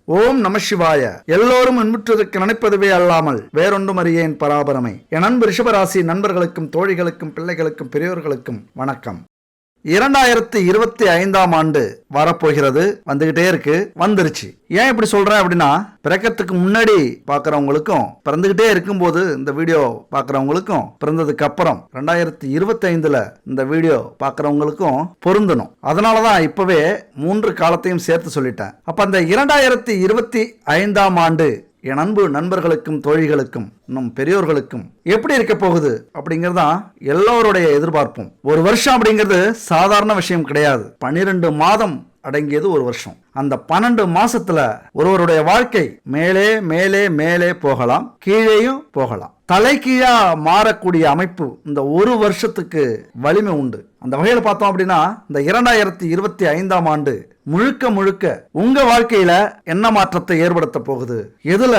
ஓம் நம சிவாய. எல்லோரும் இன்புற்றதற்கு நினைப்பதுவே அல்லாமல் வேறொன்றும் அறியேன் பராபரமை. என் அன்பு ரிஷபராசி நண்பர்களுக்கும் தோழிகளுக்கும் பிள்ளைகளுக்கும் பெரியோர்களுக்கும் வணக்கம். 2025ஆம் ஆண்டு வரப்போகிறது, வந்துகிட்டே இருக்கு, வந்துருச்சு. ஏன் இப்படி சொல்றேன் அப்படின்னா, பிறக்கிறதுக்கு முன்னாடி பாக்குறவங்களுக்கும் பிறந்துகிட்டே இருக்கும்போது இந்த வீடியோ பாக்குறவங்களுக்கும் பிறந்ததுக்கு அப்புறம் 2025ல இந்த வீடியோ பாக்குறவங்களுக்கும் பொருந்தணும். அதனாலதான் இப்பவே 3 காலத்தையும் சேர்த்து சொல்லிட்டேன். அப்ப அந்த 2025ஆம் ஆண்டு என் அன்பு நண்பர்களுக்கும் தோழிகளுக்கும் இன்னும் பெரியோர்களுக்கும் எப்படி இருக்க போகுது அப்படிங்கறதான் எல்லோருடைய எதிர்பார்ப்பும். ஒரு வருஷம் அப்படிங்கிறது சாதாரண விஷயம் கிடையாது. 12 மாதம் அடங்கியது ஒரு வருஷம். அந்த 12 மாசத்துல ஒருவருடைய வாழ்க்கை மேலே மேலே மேலே போகலாம், கீழேயும் போகலாம். தலைகீழா மாறக்கூடிய அமைப்பு இந்த ஒரு வருஷத்துக்கு வலிமை உண்டு. அந்த வகையில பார்த்தோம் அப்படின்னா, இந்த 2025ஆம் ஆண்டு முழுக்க முழுக்க உங்க வாழ்க்கையில என்ன மாற்றத்தை ஏற்படுத்த போகுது, எதுல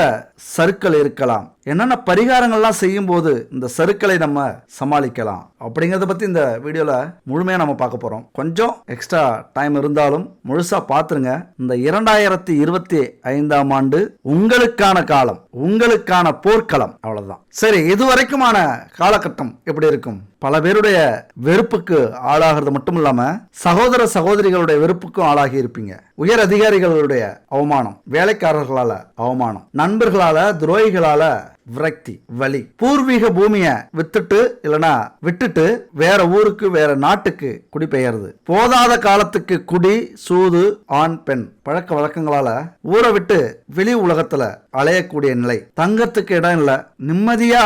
சறுக்கல் இருக்கலாம், என்னென்ன பரிகாரங்கள்லாம் செய்யும் போது இந்த சறுக்கலை நம்ம சமாளிக்கலாம் அப்படிங்கறத பத்தி இந்த வீடியோல முழுமையா நம்ம பார்க்க போறோம். கொஞ்சம் எக்ஸ்ட்ரா டைம் இருந்தாலும் முழுசா பார்த்துருங்க. இந்த 2025ஆம் ஆண்டு உங்களுக்கான காலம், உங்களுக்கான போர்க்களம், அவ்வளவுதான். சரி, இதுவரைக்குமான காலகட்டம் எப்படி இருக்கும்? பல பேருடைய வெறுப்புக்கு ஆளாகிறது மட்டும் இல்லாம சகோதர சகோதரிகளுடைய வெறுப்புக்கும் ஆளாகி இருப்பீங்க. உயர் அதிகாரிகளுடைய அவமானம், வேலைக்காரர்களால அவமானம், நண்பர்களால, துரோகிகளால விரக்தி, வலி, பூர்வீக பூமியை விட்டுட்டு வேற ஊருக்கு வேற நாட்டுக்கு குடிபெயர்ந்து, போதாத காலத்துக்கு குடி, சூது, ஆண் பெண் பழக்க வழக்கங்களால ஊரை விட்டு வெளி உலகத்துல அலையக்கூடிய நிலை, தங்கத்துக்கு இடம் இல்ல, நிம்மதியா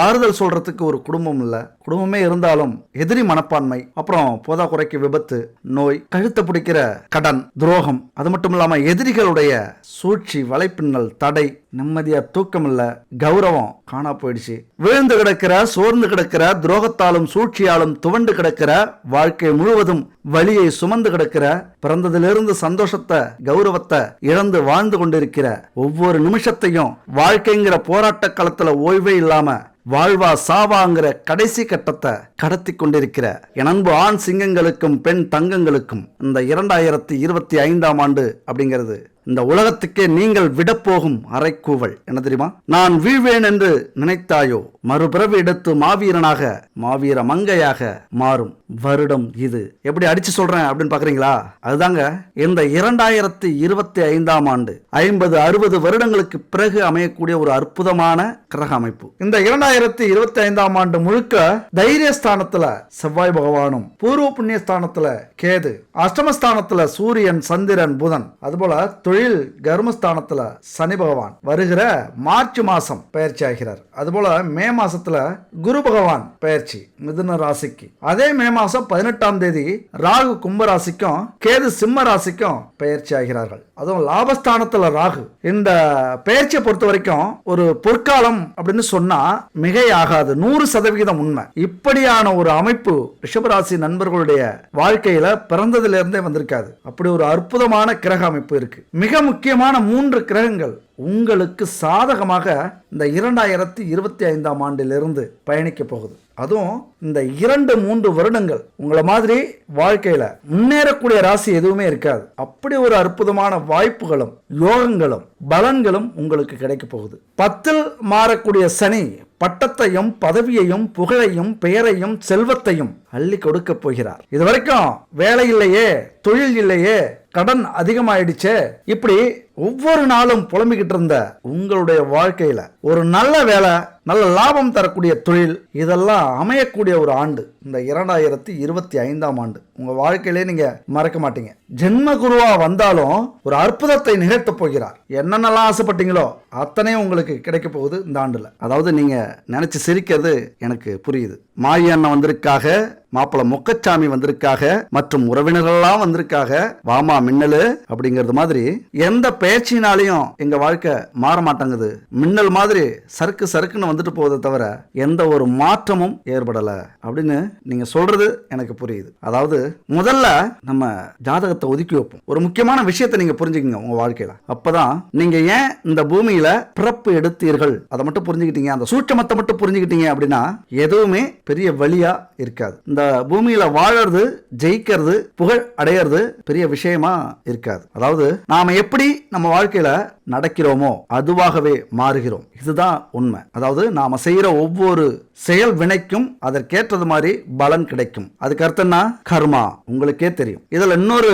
ஆறுதல் சொல்றதுக்கு ஒரு குடும்பம் இல்ல, குடும்பமே இருந்தாலும் எதிரி மனப்பான்மை, அப்புறம் போதா குறைக்கு விபத்து, நோய், கழுத்தை பிடிக்கிற கடன், துரோகம், அது மட்டும் இல்லாம எதிரிகளுடைய சூழ்ச்சி, வலைப்பின்னல், தடை, நிம்மதியா தூக்கம் இல்ல, கௌரவம் காணா போயிடுச்சு, விழுந்து கிடக்கிற, சோர்ந்து கிடக்கிற, துரோகத்தாலும் சூழ்ச்சியாலும் துவண்டு கிடக்கிற, வாழ்க்கை முழுவதும் வலியை சுமந்து கிடக்கிற, பிறந்ததிலிருந்து சந்தோஷத்தை, கௌரவத்தை இழந்து வாழ்ந்து கொண்டிருக்கிற, ஒவ்வொரு நிமிஷத்தையும் வாழ்க்கைங்கிற போராட்ட களத்துல ஓய்வே இல்லாம வாழ்வா சாவாங்கிற கடைசி கட்டத்தை கடத்தி கொண்டிருக்கிற என் அன்பு ஆண் சிங்கங்களுக்கும் பெண் தங்கங்களுக்கும் இந்த 2025ஆம் ஆண்டு அப்படிங்கிறது இந்த உலகத்துக்கே நீங்கள் விடப்போகும் அரைக்கூவல். என்ன தெரியுமா? நான் வீழ்வேன் என்று நினைத்தாயோ, மறுபிறவி எடுத்து மாவீரனாக, மாவீர மங்கையாக மாறும் வருடம் இது. எப்படி அடிச்சு சொல்றேன் அப்படின்னு பாக்குறீங்களா? அதுதாங்க இந்த 2025ஆம் ஆண்டு 50-60 வருடங்களுக்கு பிறகு அமையக்கூடிய ஒரு அற்புதமான கிரக அமைப்பு. இந்த 2025ஆம் ஆண்டு முழுக்க தைரியஸ்தானத்துல செவ்வாய் பகவானும், பூர்வ புண்ணிய ஸ்தானத்துல கேது, அஷ்டமஸ்தானத்துல சூரியன், சந்திரன், புதன், அதுபோல தொழில் கர்மஸ்தானத்துல சனி பகவான் வருகிற மார்ச் மாசம் பயிற்சி ஆகிறார். அதுபோல மே மாசத்துல குரு பகவான் பயிற்சி மிதுன ராசிக்கு. அதே மே மாசம் 18ஆம் தேதி ராகு கும்ப ராசிக்கும் கேது சிம்ம ராசிக்கும் பயிற்சி ஆகிறார்கள். அதுவும் லாபஸ்தானத்துல ராகு. இந்த பயிற்சியை பொறுத்த வரைக்கும் ஒரு பொற்காலம் அப்படின்னு சொன்னா மிகையாகாது, 100% உண்மை. இப்படியான ஒரு அமைப்பு ரிஷபராசி நண்பர்களுடைய வாழ்க்கையில பிறந்ததிலிருந்தே வந்திருக்காது. அப்படி ஒரு அற்புதமான கிரக அமைப்பு இருக்கு. மிக முக்கியமான 3 கிரகங்கள் உங்களுக்கு சாதகமாக இந்த 2025ஆம் ஆண்டிலிருந்து பயணிக்க போகுது. அதுவும் இந்த 2-3 வருடங்கள் உங்களை மாதிரி வாழ்க்கையில முன்னேறக்கூடிய ராசி எதுவுமே இருக்காது. அப்படி ஒரு அற்புதமான வாய்ப்புகளும் யோகங்களும் பலன்களும் உங்களுக்கு கிடைக்க போகுது. 10ல் மாறக்கூடிய சனி பட்டத்தையும் பதவியையும் புகழையும் பெயரையும் செல்வத்தையும் அள்ளி கொடுக்க போகிறார். இது வரைக்கும் வேலை இல்லையே, தொழில் இல்லையே, கடன் அதிகமாயிடுச்சே, இப்படி ஒவ்வொரு நாளும் புலம்பிக்கிட்டு இருந்த உங்களுடைய வாழ்க்கையில ஒரு நல்ல வேலை, நல்ல லாபம் தரக்கூடிய தொழில், இதெல்லாம் அமையக்கூடிய ஒரு ஆண்டு இந்த 2025ஆம் ஆண்டு. உங்க வாழ்க்கையிலே நீங்க மறக்க மாட்டீங்க. ஜென்ம குருவா வந்தாலும் ஒரு அற்புதத்தை நிகழ்த்த போகிறார். என்னென்னலாம் ஆசைப்பட்டீங்களோ அத்தனையும் உங்களுக்கு கிடைக்க போகுது இந்த ஆண்டுல. அதாவது நீங்க நினைச்சு சிரிக்கிறது எனக்கு புரியுது. மாயி அண்ணன் வந்திருக்காக, மாப்பிள்ள முக்கச்சாமி வந்திருக்காக, மற்றும் உறவினர்கள்லாம் வந்திருக்காக, வாமா மின்னலு அப்படிங்கிறது மாதிரி எந்த பயிற்சினாலையும் எங்க வாழ்க்கை மாற மாட்டாங்குது. மின்னல் மாதிரி சறுக்கு சறுக்குன்னு வந்துட்டு போவதை தவிர எந்த ஒரு மாற்றமும் ஏற்படல அப்படின்னு நீங்க சொல்றது எனக்கு புரியுது. அதாவது முதல்ல நம்ம ஜாதகத்தை ஒதுக்கி வைப்போம். ஒரு முக்கியமான விஷயத்தை நீங்க புரிஞ்சுக்கங்க உங்க வாழ்க்கையில. அப்பதான் நீங்க ஏன் இந்த பூமியில பிறப்பு எடுத்தீர்கள் அதை மட்டும் புரிஞ்சுக்கிட்டீங்க, அந்த சூட்சமத்தை மட்டும் புரிஞ்சுக்கிட்டீங்க அப்படின்னா எதுவுமே பெரிய வழியா இருக்காது. இந்த பூமியில வாழறது, ஜெயிக்கிறது, புகழ் அடையிறது பெரிய விஷயமா இருக்காது. அதாவது நாம எப்படி நம்ம வாழ்க்கையில நடக்கிறோமோ அதுவாகவே மாறுகிறோம். இதுதான் உண்மை. அதாவது நாம செய்யற ஒவ்வொரு செயல் வினைக்கும் அதற்கேற்றது மாதிரி பலன் கிடைக்கும். அதுக்கு அர்த்தம்னா கர்மா, உங்களுக்கே தெரியும். இதுல இன்னொரு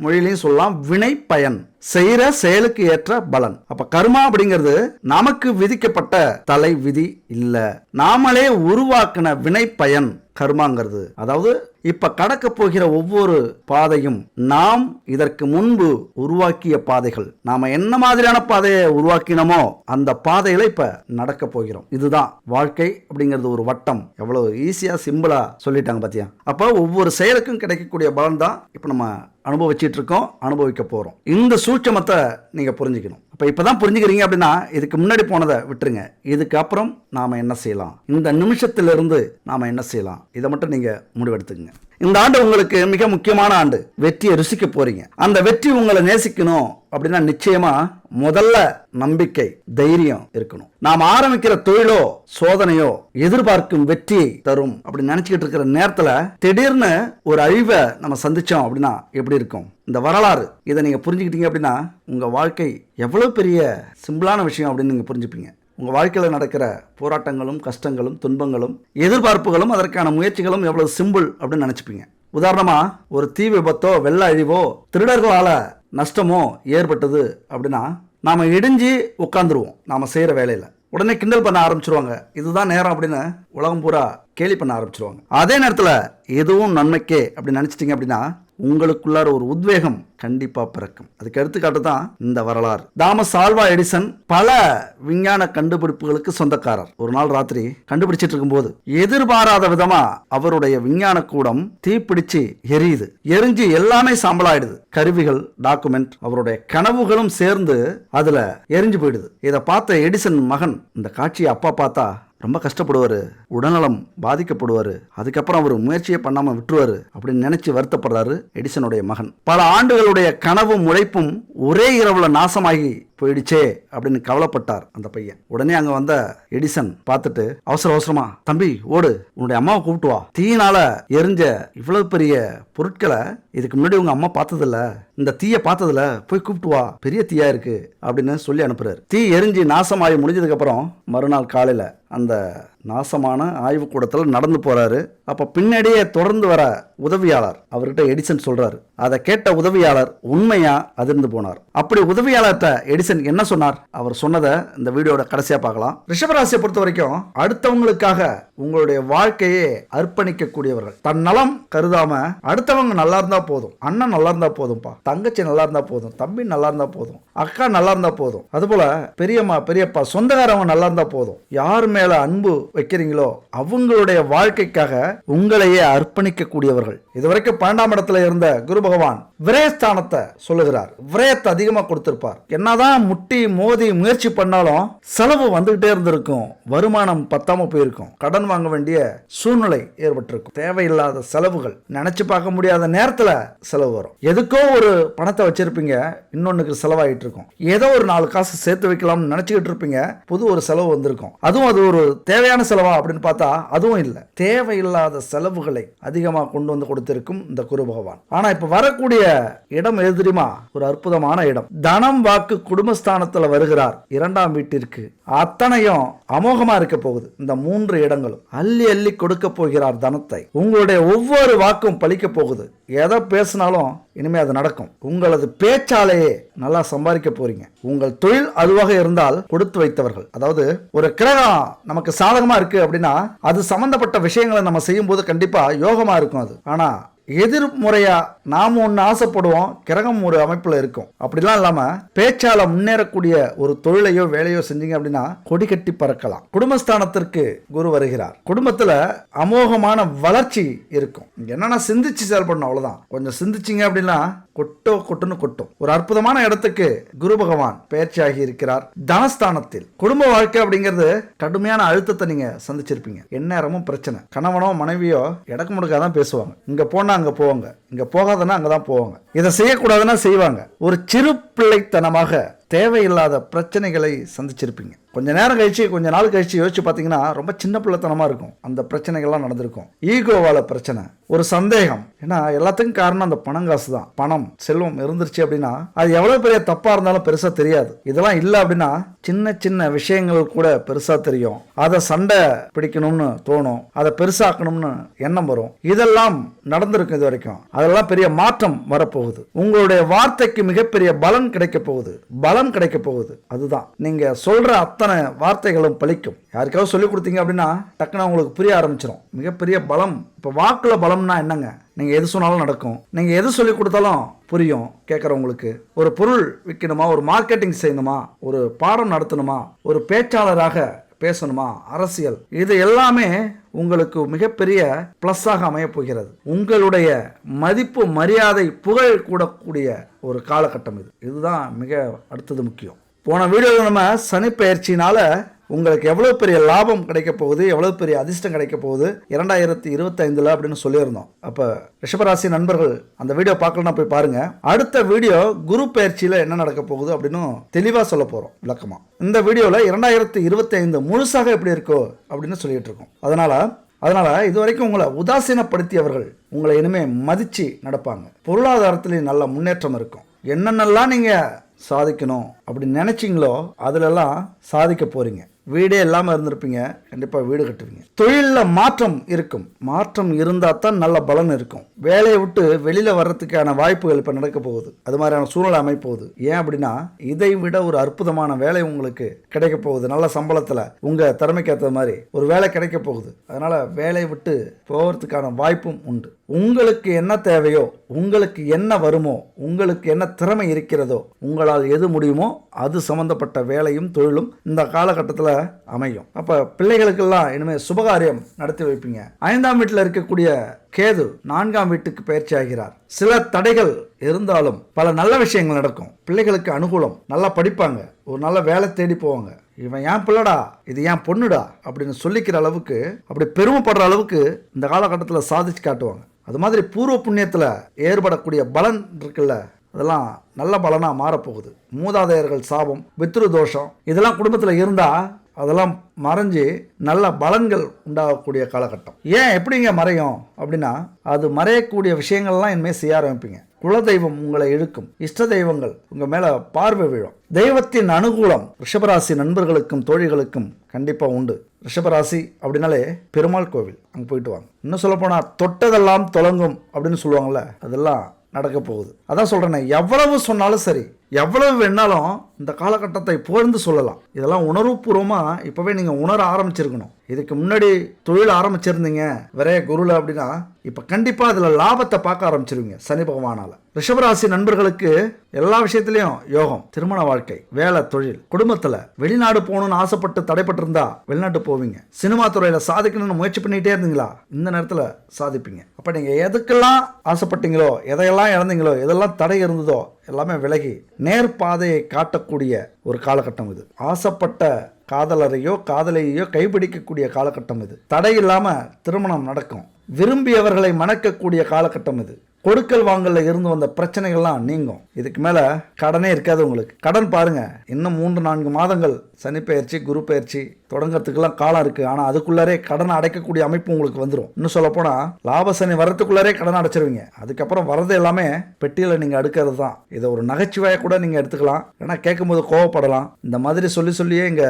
மொழியிலையும் சொல்லலாம், வினை பயன், செய்யற செயலுக்கு ஏற்ற பலன். அப்ப கர்மா அப்படிங்கிறது நமக்கு விதிக்கப்பட்ட தலை விதி இல்ல, நாமளே உருவாக்கின வினை பயன் கர்மாங்கிறது. அதாவது இப்ப கடக்க போகிற ஒவ்வொரு பாதையும் நாம் இதற்கு முன்பு உருவாக்கிய பாதைகள். நாம என்ன மாதிரியான பாதையை உருவாக்கினோமோ அந்த பாதையில இப்ப நடக்க போகிறோம். இதுதான் வாழ்க்கை அப்படிங்கிறது. ஒரு வட்டம். எவ்வளவு ஈஸியா சிம்பிளா சொல்லிட்டாங்க பாத்தியா. அப்ப ஒவ்வொரு செயலுக்கும் கிடைக்கக்கூடிய பலன் தான் இப்ப நம்ம அனுபவிச்சுட்டு இருக்கோம், அனுபவிக்க போறோம். இந்த சூட்சமத்தை நீங்க புரிஞ்சுக்கணும். அப்ப இப்பதான் புரிஞ்சுக்கிறீங்க அப்படின்னா இதுக்கு முன்னாடி போனதை விட்டுருங்க. இதுக்கு அப்புறம் நாம என்ன செய்யலாம், இந்த நிமிஷத்திலிருந்து நாம என்ன செய்யலாம், இதை மட்டும் நீங்க முடிவெடுத்துக்கங்க. இந்த ஆண்டு உங்களுக்கு மிக முக்கியமான ஆண்டு. வெற்றியை ருசிக்க போறீங்க. அந்த வெற்றி உங்களை நேசிக்கணும் அப்படின்னா நிச்சயமா முதல்ல நம்பிக்கை, தைரியம் இருக்கணும். நாம் ஆரம்பிக்கிற தொழிலோ சோதனையோ எதிர்பார்க்கும் வெற்றியை தரும் அப்படின்னு நினைச்சுக்கிட்டு இருக்கிற நேரத்துல திடீர்னு ஒரு அழிவை நம்ம சந்திச்சோம் அப்படின்னா எப்படி இருக்கும்? இந்த வரலாறு இதை நீங்க புரிஞ்சுக்கிட்டீங்க அப்படின்னா உங்க வாழ்க்கை எவ்வளவு பெரிய சிம்பிளான விஷயம் அப்படின்னு நீங்க புரிஞ்சுப்பீங்க. உங்க வாழ்க்கையில் நடக்கிற போராட்டங்களும் கஷ்டங்களும் துன்பங்களும் எதிர்பார்ப்புகளும் அதற்கான முயற்சிகளும் எவ்வளவு சிம்பிள் அப்படின்னு நினைச்சுப்பீங்க. உதாரணமா ஒரு தீ விபத்தோ வெள்ள அழிவோ திருடர்களால நஷ்டமோ ஏற்பட்டது அப்படின்னா நாம இடிஞ்சு உட்காந்துருவோம். நாம செய்யற வேலையில உடனே கிண்டல் பண்ண ஆரம்பிச்சிருவாங்க. இதுதான் நேரம் அப்படின்னு உலகம் பூரா கேலி பண்ண ஆரம்பிச்சிருவாங்க. அதே நேரத்துல எதுவும் நன்மைக்கே அப்படின்னு நினைச்சிட்டீங்க அப்படின்னா உங்களுக்குள்ளார ஒரு உத்வேகம் கண்டிப்பா பிறக்கும். அதுக்கு எடுத்துக்காட்டு தான் இந்த வரலாறு. தாமஸ் ஆல்வா எடிசன் பல விஞ்ஞான கண்டுபிடிப்புகளுக்கு சொந்தக்காரர். ஒரு நாள் ராத்திரி கண்டுபிடிச்சிட்டு இருக்கும்போது எதிர்பாராத விதமா அவருடைய விஞ்ஞான கூடம் தீப்பிடிச்சு எரியுது. எரிஞ்சு எல்லாமே சாம்பலாயிடுது. கருவிகள், டாக்குமெண்ட், அவருடைய கனவுகளும் சேர்ந்து அதுல எரிஞ்சு போயிடுது. இதை பார்த்த எடிசன் மகன் இந்த காட்சியை அப்பா பார்த்தா ரொம்ப கஷ்டப்படுவாரு, உடல்நலம் பாதிக்கப்படுவாரு. அதுக்கப்புறம் அவர் முயற்சியை பண்ணாம விட்டுருவாரு அப்படின்னு நினைச்சு வருத்தப்படுறாரு எடிசனுடைய மகன். பல ஆண்டுகளுடைய கனவும் உழைப்பும் ஒரே இரவுல நாசமாகி போயிடுச்சே அப்படின்னு கவலைப்பட்டார் அந்த பையன். உடனே அங்க வந்த எடிசன் பார்த்துட்டு அவசர அவசரமா, தம்பி ஓடு, உன்னுடைய அம்மாவை கூப்பிட்டு வா. தீயினால எரிஞ்ச இவ்வளவு பெரிய பொருட்களை இதுக்கு முன்னாடி உங்க அம்மா பார்த்ததில்ல, இந்த தீயை பார்த்ததுல போய் கூப்பிட்டு வா, பெரிய தீயா இருக்கு அப்படின்னு சொல்லி அனுப்புறாரு. தீ எரிஞ்சு நாசமாகி முடிஞ்சதுக்கு அப்புறம் மறுநாள் காலையில அந்த நாசமான ஆய்வு கூடத்தில் நடந்து போறாரு. அப்ப பின்னாடியே தொடர்ந்து வர உதவியாளர் அவர்கிட்ட எடிசன் சொல்றாரு. அதை கேட்ட உதவியாளர் உண்மையா அதிர்ந்து போனார். அப்படி உதவியாளர்கிட்ட எடிசன் என்ன சொன்னார்? அவர் சொன்னதை இந்த வீடியோட கடைசியா பார்க்கலாம். ரிஷபராசியை பொறுத்த வரைக்கும் அடுத்தவங்களுக்காக உங்களுடைய வாழ்க்கையே அர்ப்பணிக்க கூடியவர்கள். தன் நலம் கருதாம அடுத்தவங்க நல்லா இருந்தா போதும், அண்ணன் நல்லா இருந்தா போதும்பா, தங்கச்சி நல்லா இருந்தா போதும், தம்பி நல்லா இருந்தா போதும், அக்கா நல்லா இருந்தா போதும், அதுபோல பெரியம்மா பெரியப்பா சொந்தக்காரவங்க நல்லா இருந்தா போதும். யார் மேல அன்பு வைக்கிறீங்களோ அவங்களுடைய வாழ்க்கைக்காக உங்களையே அர்ப்பணிக்க கூடியவர்கள். இதுவரைக்கும் 12ஆம் இடத்துல இருந்த குரு பகவான் விரயஸ்தானத்தை சொல்லுகிறார். விரயத்தை அதிகமா கொடுத்திருப்பார். என்னதான் முட்டி மோதி முயற்சி பண்ணாலும் செலவு வந்துகிட்டே இருந்திருக்கும். வருமானம் பத்தாம போயிருக்கும். கடன் வாங்க வேண்டிய சூழ்நிலை ஏற்பட்டிருக்கும். தேவையில்லாத செலவுகள், நினைச்சு பார்க்க முடியாத நேரத்துல செலவு வரும். எதுக்கோ ஒரு பணத்தை வச்சிருப்பீங்க, இன்னொன்னுக்கு செலவாயிட்டு இருக்கும். ஏதோ ஒரு 4 காசு சேர்த்து வைக்கலாம்னு நினைச்சுக்கிட்டு இருப்பீங்க, புது ஒரு செலவு வந்திருக்கும். அதுவும் அது ஒரு தேவையான செலவா அப்படின்னு பார்த்தா அதுவும் இல்லை. தேவையில்லாத செலவுகளை அதிகமாக கொண்டு வந்து கொடுத்திருக்கும் இந்த குரு பகவான். ஆனா இப்ப வரக்கூடிய இடம் எது தெரியுமா? ஒரு அற்புதமான இடம். தனம் வாக்கு குடும்பஸ்தானத்துல வருகிறார். 2ஆம் வீட்டிற்கு அத்தனையும் அமோகமா இருக்க போகுது. இந்த 3 இடங்களும் அள்ளி அள்ளி கொடுக்க போகிறார் தனத்தை. உங்களுடைய ஒவ்வொரு வாக்கும் பலிக்க போகுது. எதை பேசினாலும் இனிமே அது நடக்கும். உங்களது பேச்சாலேயே நல்லா சம்பாதிக்க போறீங்க. உங்கள் தொழில் அதுவாக இருந்தால் கொடுத்து வைத்தவர்கள். அதாவது ஒரு கிரகம் நமக்கு சாதகமா இருக்கு அப்படின்னா அது சம்பந்தப்பட்ட விஷயங்களை நம்ம செய்யும் போது கண்டிப்பா யோகமா இருக்கும் அது. ஆனா எதிர்முறையா நாம ஒன்று ஆசைப்படுவோம், கிரகம் ஒரு அமைப்புல இருக்கும். அப்படிலாம் இல்லாம பேச்சால முன்னேறக்கூடிய ஒரு தொழிலையோ வேலையோ செஞ்சீங்க அப்படின்னா கொடி கட்டி பறக்கலாம். குடும்பஸ்தானத்திற்கு குரு வருகிறார். குடும்பத்துல அமோகமான வளர்ச்சி இருக்கும். என்னன்னா சிந்திச்சு செயல்படணும், அவ்வளவுதான். கொஞ்சம் சிந்திச்சிங்க அப்படின்னா கொட்டுன்னு கொட்டும். ஒரு அற்புதமான இடத்துக்கு குரு பகவான் பயிற்சி ஆகி இருக்கிறார். தனஸ்தானத்தில் குடும்ப வாழ்க்கை அப்படிங்கிறது கடுமையான அழுத்தத்தை நீங்க சந்திச்சிருப்பீங்க. எந்நேரமும் பிரச்சனை. கணவனோ மனைவியோ இடக்கு முடுக்காதான் பேசுவாங்க. இங்க போனா அங்க போவாங்க, இங்க போகாதனா அங்கதான் போவாங்க. இதை செய்யக்கூடாதுன்னா செய்வாங்க. ஒரு சிறு பிள்ளைத்தனமாக தேவையில்லாத பிரச்சனைகளை சந்திச்சிருப்பீங்க. கொஞ்ச நேரம் கழிச்சு, கொஞ்ச நாள் கழிச்சு யோசிச்சு பார்த்தீங்கன்னா ரொம்ப சின்ன பிள்ளைத்தனமா இருக்கும். அந்த பிரச்சனைகள்லாம் நடந்திருக்கும். ஈகோவால பிரச்சனை, ஒரு சந்தேகம். ஏன்னா எல்லாத்துக்கும் காரணம் அந்த பணம் காசு தான். பணம் செல்வம் இருந்துருச்சு அப்படின்னா அது எவ்வளவு பெரிய தப்பா இருந்தாலும் பெருசா தெரியாது. இதெல்லாம் இல்லை அப்படின்னா சின்ன சின்ன விஷயங்கள் கூட பெருசா தெரியும். அதை சண்டை பிடிக்கணும்னு தோணும், அதை பெருசாக்கணும்னு எண்ணம் வரும். இதெல்லாம் நடந்திருக்கும் இது வரைக்கும். அதெல்லாம் பெரிய மாற்றம் வரப்போகுது. உங்களுடைய வார்த்தைக்கு மிகப்பெரிய பலன் கிடைக்க போகுது. பலம் கிடைக்க போகுது. அதுதான் நீங்க சொல்ற அத்தனை வார்த்தைகளும் பலிக்கும். யாருக்காவது சொல்லி கொடுத்தீங்க அப்படின்னா டக்குன்னு உங்களுக்கு புரிய ஆரம்பிச்சிடும். மிகப்பெரிய பலம். இப்போ வாக்குல பலம்னா என்னங்க? நீங்க எது சொன்னாலும் நடக்கும். நீங்க எது சொல்லி கொடுத்தாலும் புரியும். கேட்கறவங்களுக்கு ஒரு பொருள் விற்கணுமா, ஒரு மார்க்கெட்டிங் செய்யணுமா, ஒரு பாடம் நடத்தணுமா, ஒரு பேச்சாளராக பேசணுமா, அரசியல், இது எல்லாமே உங்களுக்கு மிகப்பெரிய பிளஸ்ஸாக அமைய போகிறது. உங்களுடைய மதிப்பு, மரியாதை, புகழ் கூடக்கூடிய ஒரு காலகட்டம் இது. இதுதான் மிக அடுத்தது முக்கியம். போன வீடியோவில் நம்ம சனி பெயர்ச்சினால உங்களுக்கு எவ்வளவு பெரிய லாபம் கிடைக்க போகுது, எவ்வளவு பெரிய அதிர்ஷ்டம் கிடைக்க போகுது 2025 அப்படின்னு சொல்லியிருந்தோம். அப்போ ரிஷபராசி நண்பர்கள் அந்த வீடியோ பார்க்கலன்னா போய் பாருங்க. அடுத்த வீடியோ குரு பெயர்ச்சியில் என்ன நடக்க போகுது அப்படின்னு தெளிவாக சொல்ல போகிறோம் விளக்கமா. இந்த வீடியோவில் 2025 முழுசாக எப்படி இருக்கோ அப்படின்னு சொல்லிட்டு இருக்கோம். அதனால இதுவரைக்கும் உங்களை உதாசீனப்படுத்தியவர்கள் உங்களை இனிமே மதிச்சு நடப்பாங்க. பொருளாதாரத்திலேயும் நல்ல முன்னேற்றம் இருக்கும். என்னென்னலாம் நீங்க சாதிக்கணும் அப்படின்னு நினைச்சீங்களோ அதுலெல்லாம் சாதிக்க போறீங்க. வீடே இல்லாமல் இருந்திருப்பீங்க, கண்டிப்பாக வீடு கட்டுவீங்க. தொழிலில் மாற்றம் இருக்கும். மாற்றம் இருந்தால் தான் நல்ல பலன் இருக்கும். வேலையை விட்டு வெளியில் வர்றதுக்கான வாய்ப்புகள் இப்போ நடக்க போகுது. அது மாதிரியான சூழ்நிலை அமைப்போகுது. ஏன் அப்படின்னா இதை விட ஒரு அற்புதமான வேலை உங்களுக்கு கிடைக்க போகுது. நல்ல சம்பளத்தில் உங்கள் திறமைக்கு ஏற்ற மாதிரி ஒரு வேலை கிடைக்க போகுது. அதனால் வேலையை விட்டு போகிறதுக்கான வாய்ப்பும் உண்டு. உங்களுக்கு என்ன தேவையோ, உங்களுக்கு என்ன வருமோ, உங்களுக்கு என்ன திறமை இருக்கிறதோ, உங்களால் எது முடியுமோ அது சம்பந்தப்பட்ட வேலையும் தொழிலும் இந்த காலகட்டத்தில் அமையும். அப்ப பிள்ளைகளுக்கெல்லாம் இனிமே சுபகாரியம் நடத்தி வைப்பீங்க. 5ஆம் வீட்டில் இருக்கக்கூடிய கேது 4ஆம் வீட்டுக்கு பயிற்சி ஆகிறார். சில தடைகள் இருந்தாலும் பல நல்ல விஷயங்கள் நடக்கும். பிள்ளைகளுக்கு அனுகூலம், நல்லா படிப்பாங்க, ஒரு நல்ல வேலை தேடி போவாங்க. இவன் ஏன் பிள்ளடா, இது ஏன் பொண்ணுடா அப்படின்னு சொல்லிக்கிற அளவுக்கு, அப்படி பெருமைப்படுற அளவுக்கு இந்த காலகட்டத்தில் சாதிச்சு காட்டுவாங்க. அது மாதிரி பூர்வ புண்ணியத்தில் ஏற்படக்கூடிய பலன் இருக்குல்ல, அதெல்லாம் நல்ல பலனாக மாறப்போகுது. மூதாதையர்கள் சாபம், பித்ரு தோஷம் இதெல்லாம் குடும்பத்தில் இருந்தால் அதெல்லாம் மறைஞ்சு நல்ல பலன்கள் உண்டாகக்கூடிய காலகட்டம். ஏன் எப்படிங்க மறையும் அப்படின்னா அது மறையக்கூடிய விஷயங்கள்லாம் இனிமேல் செய்ய ஆரம்பிப்பீங்க. குலதெய்வம் உங்களை இழுக்கும். இஷ்ட தெய்வங்கள் உங்கள் மேலே பார்வை விழும். தெய்வத்தின் அனுகூலம் ரிஷபராசி நண்பர்களுக்கும் தோழிகளுக்கும் கண்டிப்பாக உண்டு. ரிஷபராசி அப்படின்னாலே பெருமாள் கோவில், அங்கே போயிட்டு வாங்க. இன்னும் சொல்ல போனால் தொட்டதெல்லாம் தொடங்கும் அப்படின்னு சொல்லுவாங்கள்ல, அதெல்லாம் நடக்க போகுது. அதான் சொல்கிறேனே, எவ்வளவு சொன்னாலும் சரி, எவ்வளவு வேணாலும் இந்த காலகட்டத்தை புகழ்ந்து சொல்லலாம். இதெல்லாம் உணர்வுபூர்வமாக இப்போவே நீங்கள் உணர ஆரம்பிச்சிருக்கணும். இதுக்கு முன்னாடி தொழில் ஆரம்பிச்சிருந்தீங்க விரைய குருல அப்படின்னா இப்போ கண்டிப்பாக அதில் லாபத்தை பார்க்க ஆரம்பிச்சிருவீங்க சனி பகவானால். ரிஷபராசி நண்பர்களுக்கு எல்லா விஷயத்திலையும் யோகம். திருமண வாழ்க்கை, வேலை, தொழில், குடும்பத்தில் வெளிநாடு போகணும்னு ஆசைப்பட்டு தடைப்பட்டிருந்தா வெளிநாட்டு போவீங்க. சினிமா துறையில் சாதிக்கணும்னு முயற்சி பண்ணிகிட்டே இருந்தீங்களா, இந்த நேரத்தில் சாதிப்பீங்க. அப்போ நீங்கள் எதுக்கெல்லாம் ஆசைப்பட்டீங்களோ, எதையெல்லாம் இழந்தீங்களோ, எதெல்லாம் தடை இருந்ததோ எல்லாமே விலகி நேர்பாதையை காட்டக்கூடிய ஒரு காலகட்டம் இது. ஆசைப்பட்ட காதலரையோ காதலையோ கைப்பிடிக்கக்கூடிய காலகட்டம் இது. தடை இல்லாமல் திருமணம் நடக்கும். விரும்பியவர்களை மணக்கக்கூடிய காலகட்டம் இது. கொடுக்கல் வாங்கல இருந்து வந்த பிரச்சனைகள்லாம் நீங்கும். இதுக்கு மேல கடனே இருக்காது உங்களுக்கு. கடன் பாருங்க, இன்னும் 3-4 மாதங்கள் சனி பெயர்ச்சி குரு பெயர்ச்சி தொடங்கிறதுக்கெல்லாம் காலம் இருக்கு. ஆனா அதுக்குள்ளாரே கடனை அடைக்கக்கூடிய அமைப்பு உங்களுக்கு வந்துடும். இன்னும் சொல்ல போனா லாப சனி வரத்துக்குள்ளாரே கடன் அடைச்சிருவீங்க. அதுக்கப்புறம் வரது எல்லாமே பெட்டியில நீங்க அடுக்கிறது தான். இதை ஒரு நகைச்சுவையை கூட நீங்க எடுத்துக்கலாம். ஏன்னா கேட்கும் போது கோவப்படலாம். இந்த மாதிரி சொல்லியே இங்க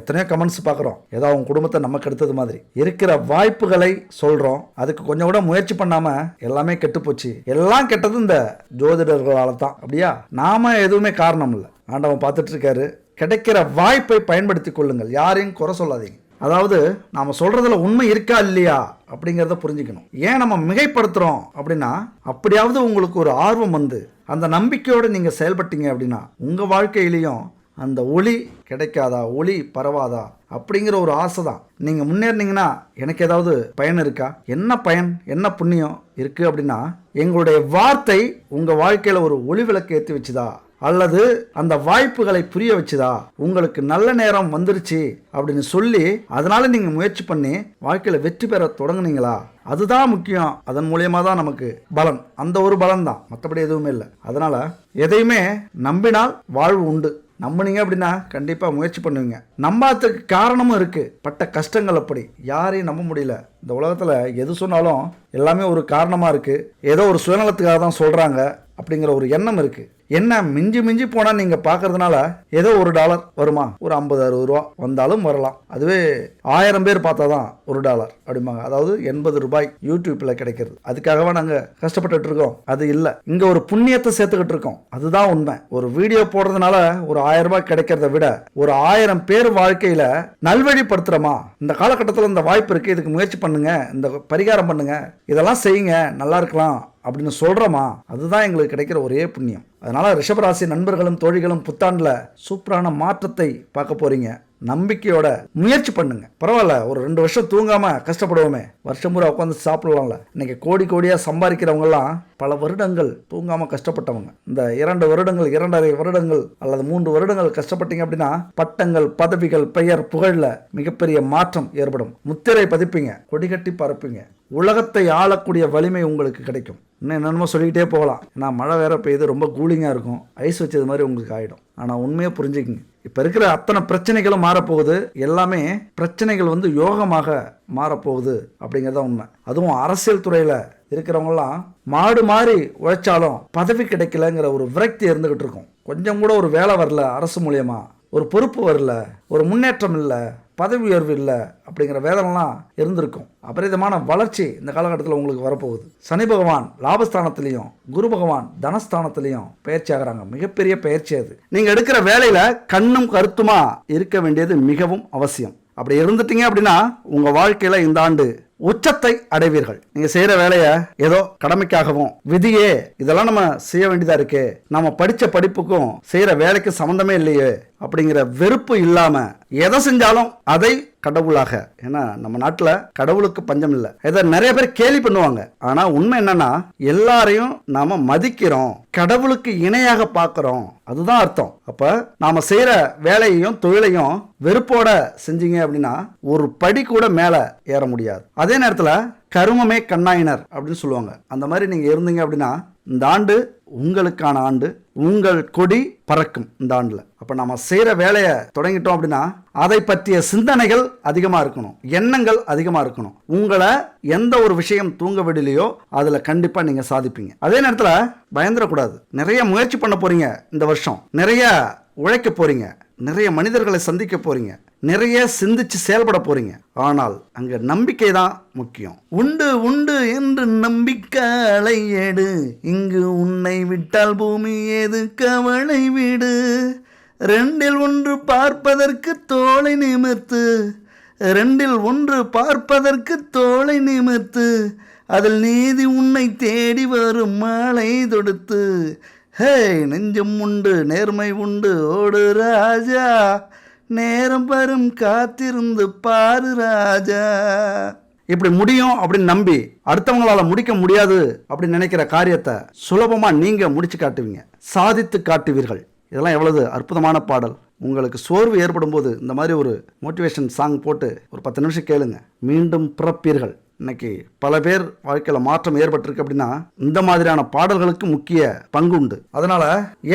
எத்தனையோ கமெண்ட்ஸ் பாக்குறோம். ஏதோ அவங்க குடும்பத்தை நமக்கு எடுத்தது மாதிரி. இருக்கிற வாய்ப்புகளை சொல்றோம், அதுக்கு கொஞ்சம் கூட முயற்சி பண்ணாம எல்லாமே கெட்டு போச்சு. எல்லாம் கெட்டது இந்த ஜோதிடர்களால தான். அப்படியா? நாம எதுவுமே காரணம் இல்லை. ஆண்டவன் பார்த்துட்டு இருக்காரு. கிடைக்கிற வாய்ப்பை பயன்படுத்தி கொள்ளுங்கள். யாரையும் குறை சொல்லாதீங்க. அதாவது நாம சொல்றதுல உண்மை இருக்கா இல்லையா அப்படிங்கிறத புரிஞ்சுக்கணும். ஏன் நம்ம மிகைப்படுத்துறோம் அப்படின்னா, அப்படியாவது உங்களுக்கு ஒரு ஆர்வம் வந்து அந்த நம்பிக்கையோடு நீங்க செயல்பட்டீங்க அப்படின்னா உங்க வாழ்க்கையிலையும் அந்த ஒளி கிடைக்காதா, ஒளி பரவாதா அப்படிங்கிற ஒரு ஆசை தான். நீங்கள் முன்னேறினீங்கன்னா எனக்கு ஏதாவது பயன் இருக்கா, என்ன பயன், என்ன புண்ணியம் இருக்குது அப்படின்னா, எங்களுடைய வார்த்தை உங்கள் வாழ்க்கையில் ஒரு ஒளி விளக்கு ஏற்றி வச்சுதா, அல்லது அந்த வாய்ப்புகளை புரிய வச்சுதா, உங்களுக்கு நல்ல நேரம் வந்துருச்சு அப்படின்னு சொல்லி அதனால நீங்க முயற்சி பண்ணி வாழ்க்கையில வெற்றி பெற தொடங்குனீங்களா? அதுதான் முக்கியம். அதன் மூலியமா தான் நமக்கு பலன், அந்த ஒரு பலன் தான், மற்றபடி எதுவுமே இல்லை. அதனால எதையுமே நம்பினால் வாழ்வு உண்டு. நம்புனீங்க அப்படின்னா கண்டிப்பாக முயற்சி பண்ணுவீங்க. நம்பாததுக்கு காரணமும் இருக்குது. பட்ட கஷ்டங்கள் அப்படி யாரையும் நம்ப முடியல. இந்த உலகத்தில் எது சொன்னாலும் எல்லாமே ஒரு காரணமாக இருக்குது. ஏதோ ஒரு சுயநலத்துக்காக தான் சொல்கிறாங்க அப்படிங்கிற ஒரு எண்ணம் இருக்குது. என்ன மிஞ்சி மிஞ்சி போனால் நீங்கள் பார்க்கறதுனால ஏதோ $1 வருமா, ஒரு 50-60 ரூபா வந்தாலும் வரலாம். அதுவே 1000 பேர் பார்த்தா தான் $1 அப்படிம்பாங்க. அதாவது 80 ரூபாய் யூடியூப்பில் கிடைக்கிறது. அதுக்காகவா நாங்கள் கஷ்டப்பட்டுட்டு இருக்கோம்? அது இல்லை. இங்கே ஒரு புண்ணியத்தை சேர்த்துக்கிட்டு இருக்கோம். அதுதான் உண்மை. ஒரு வீடியோ போடுறதுனால ஒரு 1000 ரூபாய் கிடைக்கிறத விட ஒரு 1000 பேர் வாழ்க்கையில் நல்வழிப்படுத்துகிறோமா? இந்த காலகட்டத்தில் இந்த வாய்ப்பு இருக்குது, இதுக்கு முயற்சி பண்ணுங்க, இந்த பரிகாரம் பண்ணுங்க, இதெல்லாம் செய்யுங்க, நல்லா இருக்கலாம் அப்படின்னு சொல்கிறோமா? அதுதான் எங்களுக்கு கிடைக்கிற ஒரே புண்ணியம். அதனால் ரிஷபராசி நண்பர்களும் தோழிகளும் புத்தாண்டில் சூப்பரான மாற்றத்தை பார்க்க போகிறீங்க. நம்பிக்கையோட முயற்சி பண்ணுங்க. பரவாயில்ல, ஒரு 2 வருஷம் தூங்காம கஷ்டப்படுவோமே, வருஷம் பூரா உட்காந்து சாப்பிடலாம்ல. இன்னைக்கு கோடி கோடியாக சம்பாதிக்கிறவங்கலாம் பல வருடங்கள் தூங்காம கஷ்டப்பட்டவங்க. இந்த 2 வருடங்கள் 2.5 வருடங்கள் அல்லது 3 வருடங்கள் கஷ்டப்பட்டீங்க அப்படின்னா பட்டங்கள், பதவிகள், பெயர், புகழ்ல மிகப்பெரிய மாற்றம் ஏற்படும். முத்திரை பதிப்பீங்க, கொடிகட்டி பறப்பீங்க. உலகத்தை ஆளக்கூடிய வலிமை உங்களுக்கு கிடைக்கும். இன்னும் என்னென்னமோ சொல்லிக்கிட்டே போகலாம். ஏன்னா மழை வேற பெய்யுது, ரொம்ப கூலிங்காக இருக்கும், ஐஸ் வச்சது மாதிரி உங்களுக்கு ஆகிடும். ஆனால் உண்மையை புரிஞ்சுக்கிங்க, இப்போ இருக்கிற அத்தனை பிரச்சனைகளும் மாறப்போகுது. எல்லாமே பிரச்சனைகள் யோகமாக மாறப்போகுது அப்படிங்கிறத உண்மை. அதுவும் அரசியல் துறையில் இருக்கிறவங்கலாம் மாடு மாறி உழைச்சாலும் பதவி கிடைக்கலங்கிற ஒரு விரக்தி இருந்துகிட்டு இருக்கும். கொஞ்சம் கூட ஒரு வேலை வரல, அரசு மூலியமா ஒரு பொறுப்பு வரல, ஒரு முன்னேற்றம் இல்லை, பதவி உயர்வு இல்லை அப்படிங்கிற வேதனைலாம் இருந்திருக்கும். அபரிதமான வளர்ச்சி இந்த காலகட்டத்தில் உங்களுக்கு வரப்போகுது. சனி பகவான் லாபஸ்தானத்திலையும் குரு பகவான் தனஸ்தானத்திலையும் பயிற்சி ஆகிறாங்க. மிகப்பெரிய பயிற்சி அது. நீங்கள் எடுக்கிற வேலையில் கண்ணும் கருத்துமா இருக்க வேண்டியது மிகவும் அவசியம். அப்படி இருந்துட்டீங்க அப்படின்னா உங்கள் வாழ்க்கையில் இந்த ஆண்டு உச்சத்தை அடைவீர்கள். நீங்க செய்யற வேலையை ஏதோ கடமைக்காகவும் விதியே இதெல்லாம் நம்ம செய்ய வேண்டியதா இருக்கு, நம்ம படிச்ச படிப்புக்கும் செய்யற வேலைக்கு சம்பந்தமே இல்லையே அப்படிங்கிற வெறுப்பு இல்லாம எதை செஞ்சாலும் அதை கடவுளாக, ஏன்னா நம்ம நாட்டுல கடவுளுக்கு பஞ்சம் இல்லை. இதை நிறைய பேர் கேலி பண்ணுவாங்க. ஆனா உண்மை என்னன்னா எல்லாரையும் நாம மதிக்கிறோம், கடவுளுக்கு இணையாக பார்க்கிறோம், அதுதான் அர்த்தம். அப்ப நாம செய்யற வேலையையும் தொழிலையும் வெறுப்போட செஞ்சீங்க அப்படின்னா ஒரு படி கூட மேல ஏற முடியாது. அதே நேரத்துல கருமமே கண்ணாயினர் அப்படின்னு சொல்லுவாங்க. அந்த மாதிரி நீங்க இருந்தீங்க அப்படின்னா இந்த ஆண்டு உங்களுக்கான ஆண்டு. உங்கள் கொடி பறக்கும் இந்த ஆண்டுல. அப்ப நம்ம செய்யற வேலையை தொடங்கிட்டோம் அப்படின்னா அதை பற்றிய சிந்தனைகள் அதிகமா இருக்கணும், எண்ணங்கள் அதிகமா இருக்கணும். உங்களை எந்த ஒரு விஷயம் தூங்க விடலையோ அதுல கண்டிப்பா நீங்க சாதிப்பீங்க. அதே நேரத்துல பயந்துடக்கூடாது. நிறைய முயற்சி பண்ண போறீங்க இந்த வருஷம், நிறைய உழைக்க போறீங்க, நிறைய மனிதர்களை சந்திக்க போறீங்க, நிறைய சிந்திச்சு செயல்பட போறீங்க. ஆனால் அங்க நம்பிக்கை தான் முக்கியம். உண்டு உண்டு என்று நம்பிக்கை எடு, இங்கு உன்னை விட்டால் பூமி ஏது கவலை விடு. 2ல் 1 பார்ப்பதற்கு தோளை நிமிர்த்து, 2ல் 1 பார்ப்பதற்கு தோளை நிமிர்த்து, அதில் நீதி உன்னை தேடி வரும் மாலை தொடுத்து. ஹே நெஞ்சம் உண்டு நேர்மை உண்டு ஓடு ராஜா, நேரம் வரும் காத்திருந்து பாரு ராஜா. இப்படி முடியும் அப்படின்னு நம்பி அடுத்தவங்களால முடிக்க முடியாது அப்படின்னு நினைக்கிற காரியத்தை சுலபமா நீங்க முடிச்சு காட்டுவீங்க, சாதித்து காட்டுவீர்கள். இதெல்லாம் எவ்வளவு அற்புதமான பாடல். உங்களுக்கு சோர்வு ஏற்படும் போது இந்த மாதிரி ஒரு மோட்டிவேஷன் சாங் போட்டு ஒரு 10 நிமிஷம் கேளுங்க, மீண்டும் பிறப்பீர்கள். இன்னைக்கு பல பேர் வாழ்க்கையில் மாற்றம் ஏற்பட்டிருக்கு அப்படின்னா இந்த மாதிரியான பாடல்களுக்கு முக்கிய பங்கு உண்டு. அதனால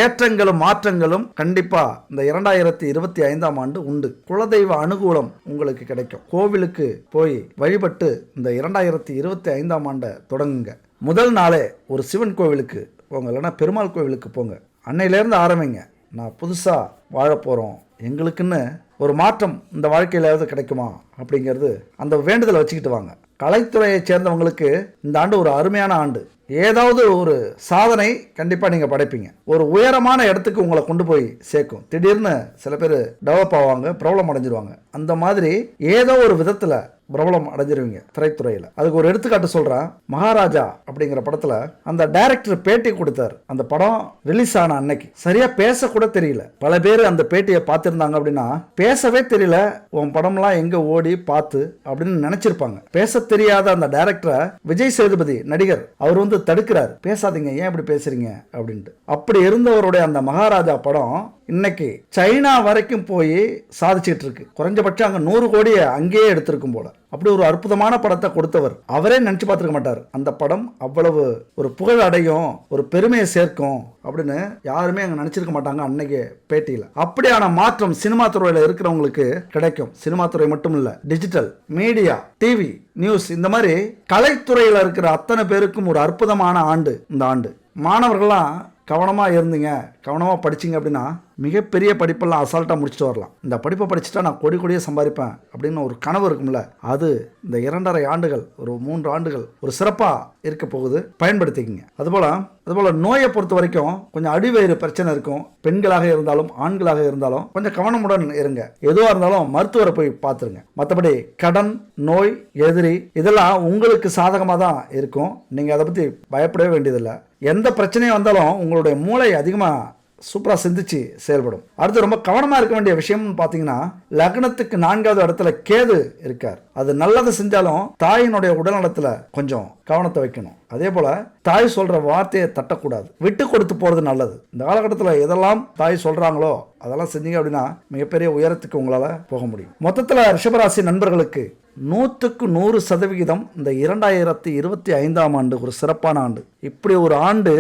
ஏற்றங்களும் மாற்றங்களும் கண்டிப்பா இந்த 2025ஆம் ஆண்டு உண்டு. குலதெய்வ அனுகூலம் உங்களுக்கு கிடைக்கும். கோவிலுக்கு போய் வழிபட்டு இந்த 2025ஆம் ஆண்டை தொடங்குங்க. முதல் நாளே ஒரு சிவன் கோவிலுக்கு போங்க, இல்லைன்னா பெருமாள் கோவிலுக்கு போங்க. அன்னையிலேருந்து ஆரம்பிங்க. நான் புதுசா வாழ போறோம், எங்களுக்குன்னு ஒரு மாற்றம் இந்த வாழ்க்கையிலாவது கிடைக்குமா அப்படிங்கிறது அந்த வேண்டுதலை வச்சுக்கிட்டு வாங்க. கலைத்துறையை சேர்ந்தவங்களுக்கு இந்த ஆண்டு ஒரு அருமையான ஆண்டு. ஏதாவது ஒரு சாதனை கண்டிப்பாக நீங்கள் படைப்பீங்க. ஒரு உயரமான இடத்துக்கு உங்களை கொண்டு போய் சேர்க்கும். திடீர்னு சில பேர் டெவலப் ஆவாங்க, ப்ராப்ளம் அடைஞ்சிருவாங்க. அந்த மாதிரி ஏதோ ஒரு விதத்தில் பிரபலம் அடைஞ்சிருவீங்க திரைத்துறையில். அதுக்கு ஒரு எடுத்துக்காட்டு சொல்கிறேன். மகாராஜா அப்படிங்கிற படத்தில் அந்த டைரக்டர் பேட்டி கொடுத்தார். அந்த படம் ரிலீஸ் ஆன அன்னைக்கு சரியா பேசக்கூட தெரியல. பல பேர் அந்த பேட்டியை பார்த்துருந்தாங்க அப்படின்னா பேசவே தெரியல, உன் படம்லாம் எங்க ஓடி பார்த்து அப்படின்னு நினைச்சிருப்பாங்க. பேச தெரியாத அந்த டைரக்டரை விஜய் சேதுபதி நடிகர் அவர் வந்து தடுக்கிறார். பேசாதீங்க, ஏன் இப்படி பேசுறீங்க அப்படின்ட்டு. அப்படி இருந்தவருடைய அந்த மகாராஜா படம் இன்னைக்கு சைனா வரைக்கும் போய் சாதிச்சிட்டு இருக்கு. குறைஞ்சபட்சம் அங்க 100 கோடியை அங்கேயே எடுத்திருக்கும் போல. அப்படி ஒரு அற்புதமான படத்தை கொடுத்தவர் அவரே நினைச்சு பார்த்துருக்க மாட்டார். அந்த படம் அவ்வளவு ஒரு புகழ் அடையும், ஒரு பெருமையை சேர்க்கும் அப்படின்னு யாருமே அங்க நினைச்சிருக்க மாட்டாங்க அன்னைக்கு பேட்டியில. அப்படியான மாற்றம் சினிமா துறையில இருக்கிறவங்களுக்கு கிடைக்கும். சினிமா துறை மட்டும் இல்ல, டிஜிட்டல் மீடியா, டிவி, நியூஸ், இந்த மாதிரி கலைத்துறையில இருக்கிற அத்தனை பேருக்கும் ஒரு அற்புதமான ஆண்டு இந்த ஆண்டு. மாணவர்கள்லாம் கவனமாக இருந்தீங்க, கவனமாக படிச்சிங்க அப்படின்னா மிகப்பெரிய படிப்பெல்லாம் அசால்ட்டாக முடிச்சுட்டு வரலாம். இந்த படிப்பை படிச்சுட்டா நான் கொடியே சம்பாதிப்பேன் அப்படின்னு ஒரு கனவு இருக்கும்ல, அது இந்த 2.5 ஆண்டுகள், ஒரு 3 ஆண்டுகள் ஒரு சிறப்பாக இருக்க போகுது. பயன்படுத்திக்கிங்க. அதுபோல் நோயை பொறுத்த வரைக்கும் கொஞ்சம் அடிவயிறு பிரச்சனை இருக்கும். பெண்களாக இருந்தாலும் ஆண்களாக இருந்தாலும் கொஞ்சம் கவனமுடன் இருங்க. எதுவாக இருந்தாலும் மருத்துவரை போய் பார்த்துருங்க. மற்றபடி கடன், நோய், எதிரி இதெல்லாம் உங்களுக்கு சாதகமாக தான் இருக்கும். நீங்கள் அதை பற்றி பயப்படவே வேண்டியதில்லை. எந்த பிரச்சனையும் வந்தாலும் உங்களுடைய மூளை அதிகமாக சூப்பராக சிந்திச்சு செயல்படும். அடுத்து ரொம்ப கவனமாக இருக்க வேண்டிய விஷயம்னு பார்த்தீங்கன்னா, லக்னத்துக்கு 4வது இடத்துல கேது இருக்கார். அது நல்லது செஞ்சாலும் தாயினுடைய உடல்நலத்தில் கொஞ்சம் கவனத்தை வைக்கணும். அதே போல தாய் சொல்ற வார்த்தையை தட்டக்கூடாது, விட்டு கொடுத்து போறது நல்லது. இந்த காலகட்டத்தில் எதெல்லாம் தாய் சொல்றாங்களோ அதெல்லாம் செஞ்சீங்க அப்படின்னா மிகப்பெரிய உயரத்துக்கு உங்களால போக முடியும். மொத்தத்தில் ரிஷபராசி நண்பர்களுக்கு 100% இந்த 2025ஆம் ஆண்டு ஒரு சிறப்பான ஆண்டு. இப்படி ஒரு ஆண்டு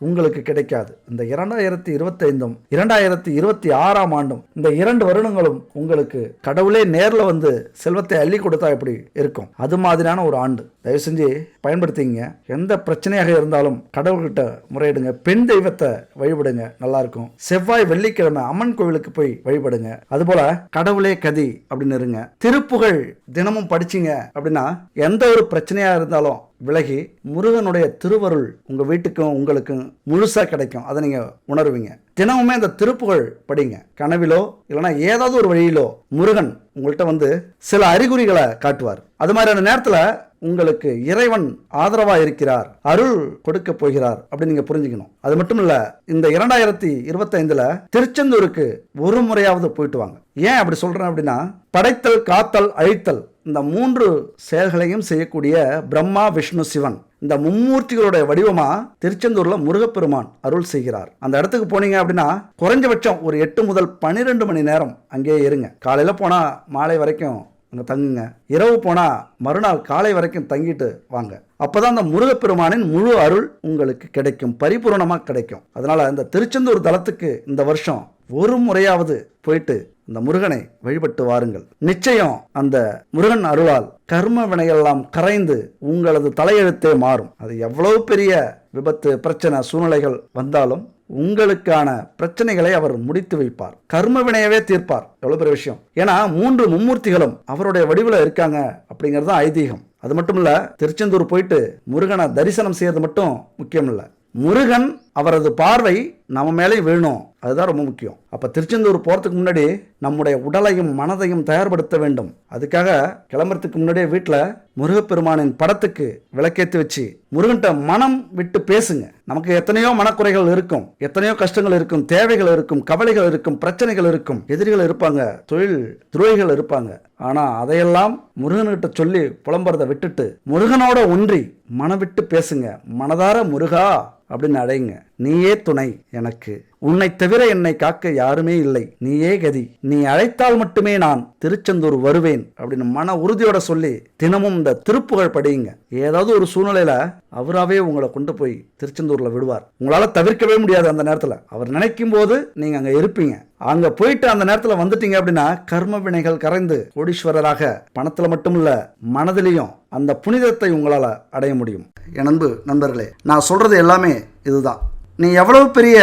உங்களுக்கு கிடைக்காது. இந்த 2025ம் 2026ஆம் ஆண்டும் இந்த 2 வருடங்களும் உங்களுக்கு கடவுளே நேர்ல வந்து செல்வத்தை அள்ளி கொடுத்தா எப்படி இருக்கும், அது மாதிரியான ஒரு ஆண்டு. தயவு செஞ்சு பயன்படுத்திங்க. எந்த பிரச்சனையாக இருந்தாலும் கடவுள்கிட்ட முறையிடுங்க. பெண் தெய்வத்தை வழிபடுங்க, நல்லா இருக்கும். செவ்வாய் வெள்ளிக்கிழமை அம்மன் கோவிலுக்கு போய் வழிபடுங்க. அதுபோல கடவுளே கதி அப்படின்னு இருங்க. திருப்புகழ் தினமும் படிச்சிங்க அப்படின்னா எந்த ஒரு பிரச்சனையா இருந்தாலும் விலகி முருகனுடைய திருவருள் உங்க வீட்டுக்கும் உங்களுக்கும் முழுசா கிடைக்கும். அதை நீங்க உணர்வீங்க. தினமுமே அந்த திருப்புகழ் படிங்க. கனவிலோ இல்லைன்னா ஏதாவது ஒரு வழியிலோ முருகன் உங்கள்கிட்ட வந்து சில அறிகுறிகளை காட்டுவார். அது மாதிரியான நேரத்தில் உங்களுக்கு இறைவன் ஆதரவா இருக்கிறார், அருள் கொடுக்க போகிறார் அப்படின்னு நீங்க புரிஞ்சுக்கணும். அது மட்டும் இல்ல, இந்த 2025ல திருச்செந்தூருக்கு ஒரு முறையாவது போயிட்டு வாங்க. ஏன் அப்படி சொல்றேன் அப்படின்னா, படைத்தல், காத்தல், அழித்தல் இந்த 3 செயல்களையும் செய்யக்கூடிய பிரம்மா, விஷ்ணு, சிவன் இந்த மும்மூர்த்திகளுடைய வடிவமா திருச்செந்தூர்ல முருகப்பெருமான் அருள் செய்கிறார். அந்த இடத்துக்கு போனீங்க அப்படின்னா குறைஞ்சபட்சம் ஒரு 8 முதல் 12 மணி நேரம் அங்கேயே இருங்க. காலையில போனா மாலை வரைக்கும் அங்கே தங்குங்க. இரவு போனால் மறுநாள் காலை வரைக்கும் தங்கிட்டு வாங்க. அப்போதான் அந்த முருகப்பெருமானின் முழு அருள் உங்களுக்கு கிடைக்கும், பரிபூர்ணமாக கிடைக்கும். அதனால இந்த திருச்செந்தூர் தலத்துக்கு இந்த வருஷம் ஒரு முறையாவது போயிட்டு அந்த முருகனை வழிபட்டு வாருங்கள். நிச்சயம் அந்த முருகன் அருளால் கர்ம வினையெல்லாம் கரைந்து உங்களது தலையெழுத்தே மாறும். அது எவ்வளவு பெரிய விபத்து, பிரச்சனை, சூழ்நிலைகள் வந்தாலும் உங்களுக்கான பிரச்சனைகளை அவர் முடித்து வைப்பார். கர்ம வினையவே தீர்ப்பார். எவ்வளவு பெரிய விஷயம். ஏன்னா 3 மும்மூர்த்திகளும் அவருடைய வடிவில் இருக்காங்க அப்படிங்கிறது தான் ஐதீகம். அது மட்டும் இல்ல, திருச்செந்தூர் போயிட்டு முருகனை தரிசனம் செய்யறது மட்டும் முக்கியம் இல்லை, முருகன் அவரது பார்வை நம்ம மேலே விழணும், அதுதான் ரொம்ப முக்கியம். அப்ப திருச்செந்தூர் போறதுக்கு முன்னாடி நம்முடைய உடலையும் மனதையும் தயார்படுத்த வேண்டும். அதுக்காக கிளம்புறதுக்கு முன்னாடியே வீட்டில் முருகப்பெருமானின் படத்துக்கு விளக்கேற்றி வச்சு முருகன்ட்ட மனம் விட்டு பேசுங்க. நமக்கு எத்தனையோ மனக்குறைகள் இருக்கும், எத்தனையோ கஷ்டங்கள் இருக்கும், தேவைகள் இருக்கும், கவலைகள் இருக்கும், பிரச்சனைகள் இருக்கும், எதிரிகள் இருப்பாங்க, தொழில் துரோகிகள் இருப்பாங்க. ஆனா அதையெல்லாம் முருகன்கிட்ட சொல்லி புலம்புறதை விட்டுட்டு முருகனோட ஒன்றி மனம் விட்டு பேசுங்க. மனதார முருகா அப்படின்னு அடையுங்க. நீயே துணை எனக்கு, உன்னை தவிர என்னை காக்க யாருமே இல்லை, நீயே கதி, நீ அழைத்தால் மட்டுமே நான் திருச்செந்தூர் வருவேன் அப்படின்னு மன உறுதியோட சொல்லி தினமும் இந்த திருப்புகழ் படியுங்க. ஏதாவது ஒரு சூழ்நிலையில அவராவே உங்களை கொண்டு போய் திருச்செந்தூர்ல விடுவார். உங்களால தவிர்க்கவே முடியாது. அந்த நேரத்துல அவர் நினைக்கும் போது நீங்க அங்க இருப்பீங்க. அங்க போயிட்டு அந்த நேரத்துல வந்துட்டீங்க அப்படின்னா கர்ம வினைகள் கரைந்து கோடீஸ்வரராக பணத்துல மட்டும் இல்ல மனதிலையும் அந்த புனிதத்தை உங்களால அடைய முடியும். என் அன்பு நண்பர்களே, நான் சொல்றது எல்லாமே இதுதான். நீ எவ்வளவு பெரிய